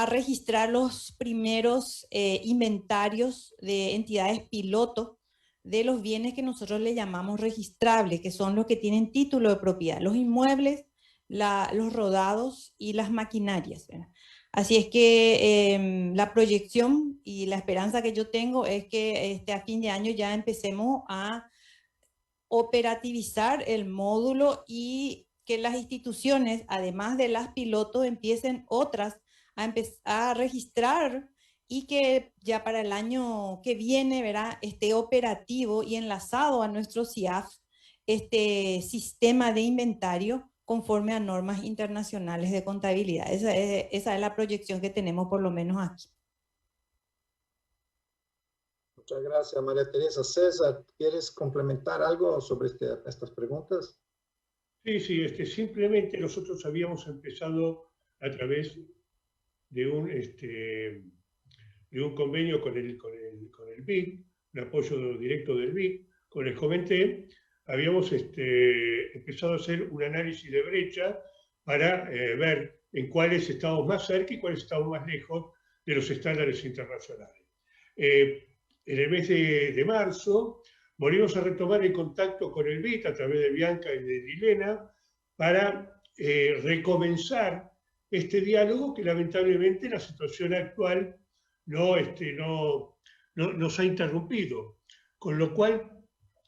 registrar los primeros inventarios de entidades piloto de los bienes que nosotros le llamamos registrables, que son los que tienen título de propiedad, los inmuebles, los rodados y las maquinarias, ¿verdad? Así es que la proyección y la esperanza que yo tengo es que a fin de año ya empecemos a operativizar el módulo y que las instituciones, además de las pilotos, empiecen otras a empezar a registrar, y que ya para el año que viene, ¿verdad?, esté operativo y enlazado a nuestro CIAF este sistema de inventario conforme a normas internacionales de contabilidad. Esa es la proyección que tenemos por lo menos aquí. Muchas gracias, María Teresa. César, ¿quieres complementar algo sobre estas preguntas? Sí, simplemente nosotros habíamos empezado a través de un convenio con el BID, un apoyo directo del BID, con el Comenté. Habíamos empezado a hacer un análisis de brecha para ver en cuáles estábamos más cerca y cuáles estábamos más lejos de los estándares internacionales. En el mes de marzo volvimos a retomar el contacto con el BID a través de Bianca y de Dilena para recomenzar este diálogo que lamentablemente la situación actual nos ha interrumpido. Con lo cual,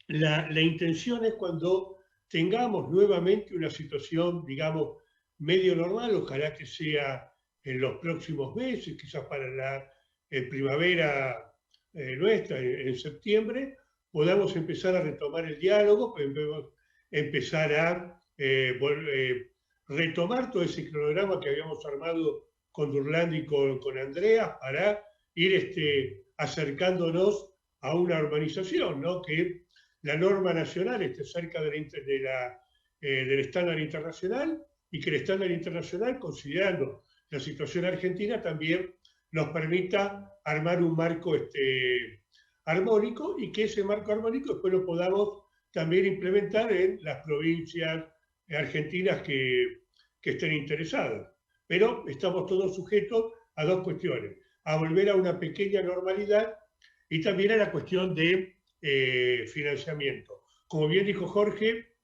la intención es cuando tengamos nuevamente una situación, digamos, medio normal, ojalá que sea en los próximos meses, quizás para la primavera nuestra, en septiembre, podamos empezar a retomar el diálogo, podemos empezar a retomar todo ese cronograma que habíamos armado con Durlandi y con Andrea para ir acercándonos a una normalización, ¿no? Que la norma nacional esté cerca del estándar internacional y que el estándar internacional, considerando la situación argentina, también nos permita armar un marco armónico y que ese marco armónico después lo podamos también implementar en las provincias argentinas que estén interesadas. Pero estamos todos sujetos a dos cuestiones: a volver a una pequeña normalidad y también a la cuestión de financiamiento. Como bien dijo Jorge,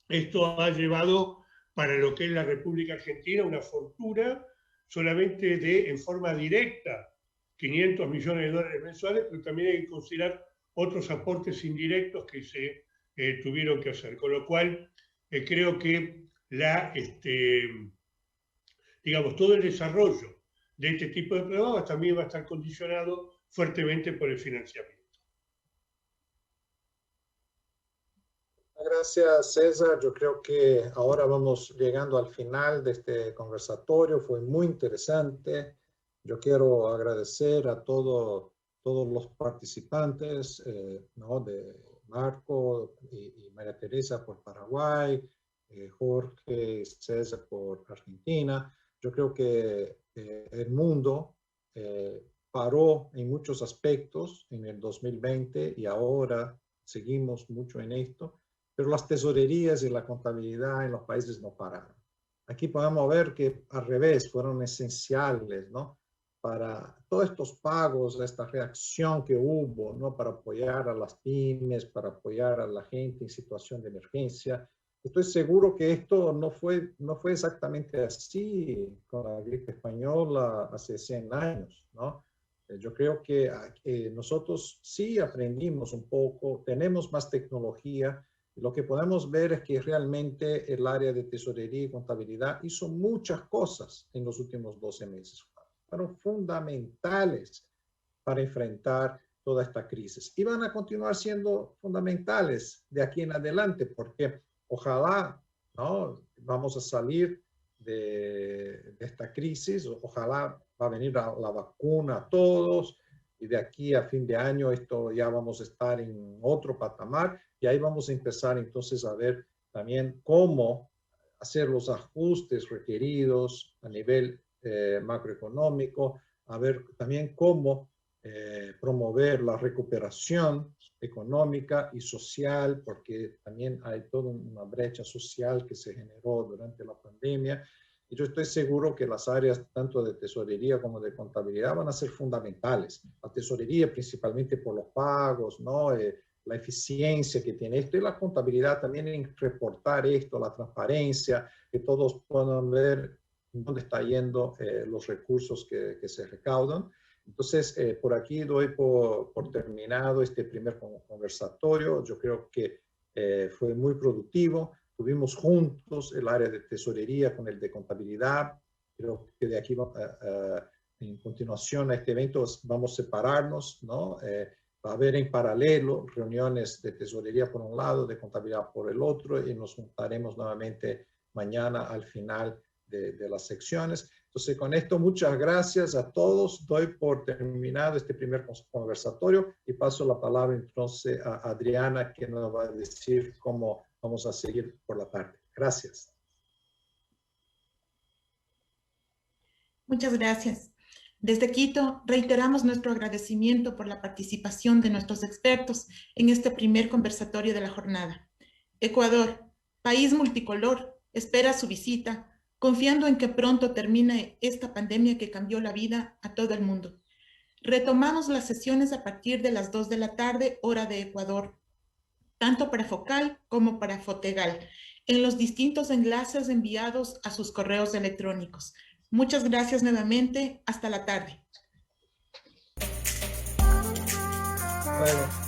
esto ha llevado para lo que es la República Argentina una fortuna solamente en forma directa, 500 millones de dólares mensuales, pero también hay que considerar otros aportes indirectos que se tuvieron que hacer. Con lo cual, creo que todo el desarrollo de este tipo de programas también va a estar condicionado fuertemente por el financiamiento. Gracias, César. Yo creo que ahora vamos llegando al final de este conversatorio. Fue muy interesante. Yo quiero agradecer a todos los participantes, ¿no? De Marco y María Teresa por Paraguay, Jorge y César por Argentina. Yo creo que el mundo paró en muchos aspectos en el 2020 y ahora seguimos mucho en esto, pero las tesorerías y la contabilidad en los países no pararon. Aquí podemos ver que al revés fueron esenciales, ¿no? Para todos estos pagos, esta reacción que hubo, ¿no? Para apoyar a las pymes, para apoyar a la gente en situación de emergencia. Estoy seguro que esto no fue exactamente así con la gripe española hace 100 años, ¿no? Yo creo que nosotros sí aprendimos un poco, tenemos más tecnología. Lo que podemos ver es que realmente el área de tesorería y contabilidad hizo muchas cosas en los últimos 12 meses. Fueron fundamentales para enfrentar toda esta crisis. Y van a continuar siendo fundamentales de aquí en adelante, porque ojalá, ¿no? Vamos a salir de esta crisis, ojalá va a venir la vacuna a todos, y de aquí a fin de año esto ya vamos a estar en otro patamar, y ahí vamos a empezar entonces a ver también cómo hacer los ajustes requeridos a nivel macroeconómico, a ver también cómo promover la recuperación económica y social, porque también hay toda una brecha social que se generó durante la pandemia. Y yo estoy seguro que las áreas tanto de tesorería como de contabilidad van a ser fundamentales. La tesorería principalmente por los pagos, ¿no? La eficiencia que tiene esto, y la contabilidad también en reportar esto, la transparencia, que todos puedan ver dónde están yendo los recursos que se recaudan. Entonces, por aquí doy por terminado este primer conversatorio. Yo creo que fue muy productivo. Tuvimos juntos el área de tesorería con el de contabilidad. Creo que de aquí, en continuación a este evento, vamos a separarnos, ¿no? Va a haber en paralelo reuniones de tesorería por un lado, de contabilidad por el otro, y nos juntaremos nuevamente mañana al final de las secciones. Entonces, con esto, muchas gracias a todos. Doy por terminado este primer conversatorio y paso la palabra entonces a Adriana, que nos va a decir cómo vamos a seguir por la tarde. Gracias. Muchas gracias. Desde Quito, reiteramos nuestro agradecimiento por la participación de nuestros expertos en este primer conversatorio de la jornada. Ecuador, país multicolor, espera su visita, confiando en que pronto termine esta pandemia que cambió la vida a todo el mundo. Retomamos las sesiones a partir de las 2 de la tarde, hora de Ecuador, tanto para Focal como para Fotegal, en los distintos enlaces enviados a sus correos electrónicos. Muchas gracias nuevamente. Hasta la tarde. Bueno.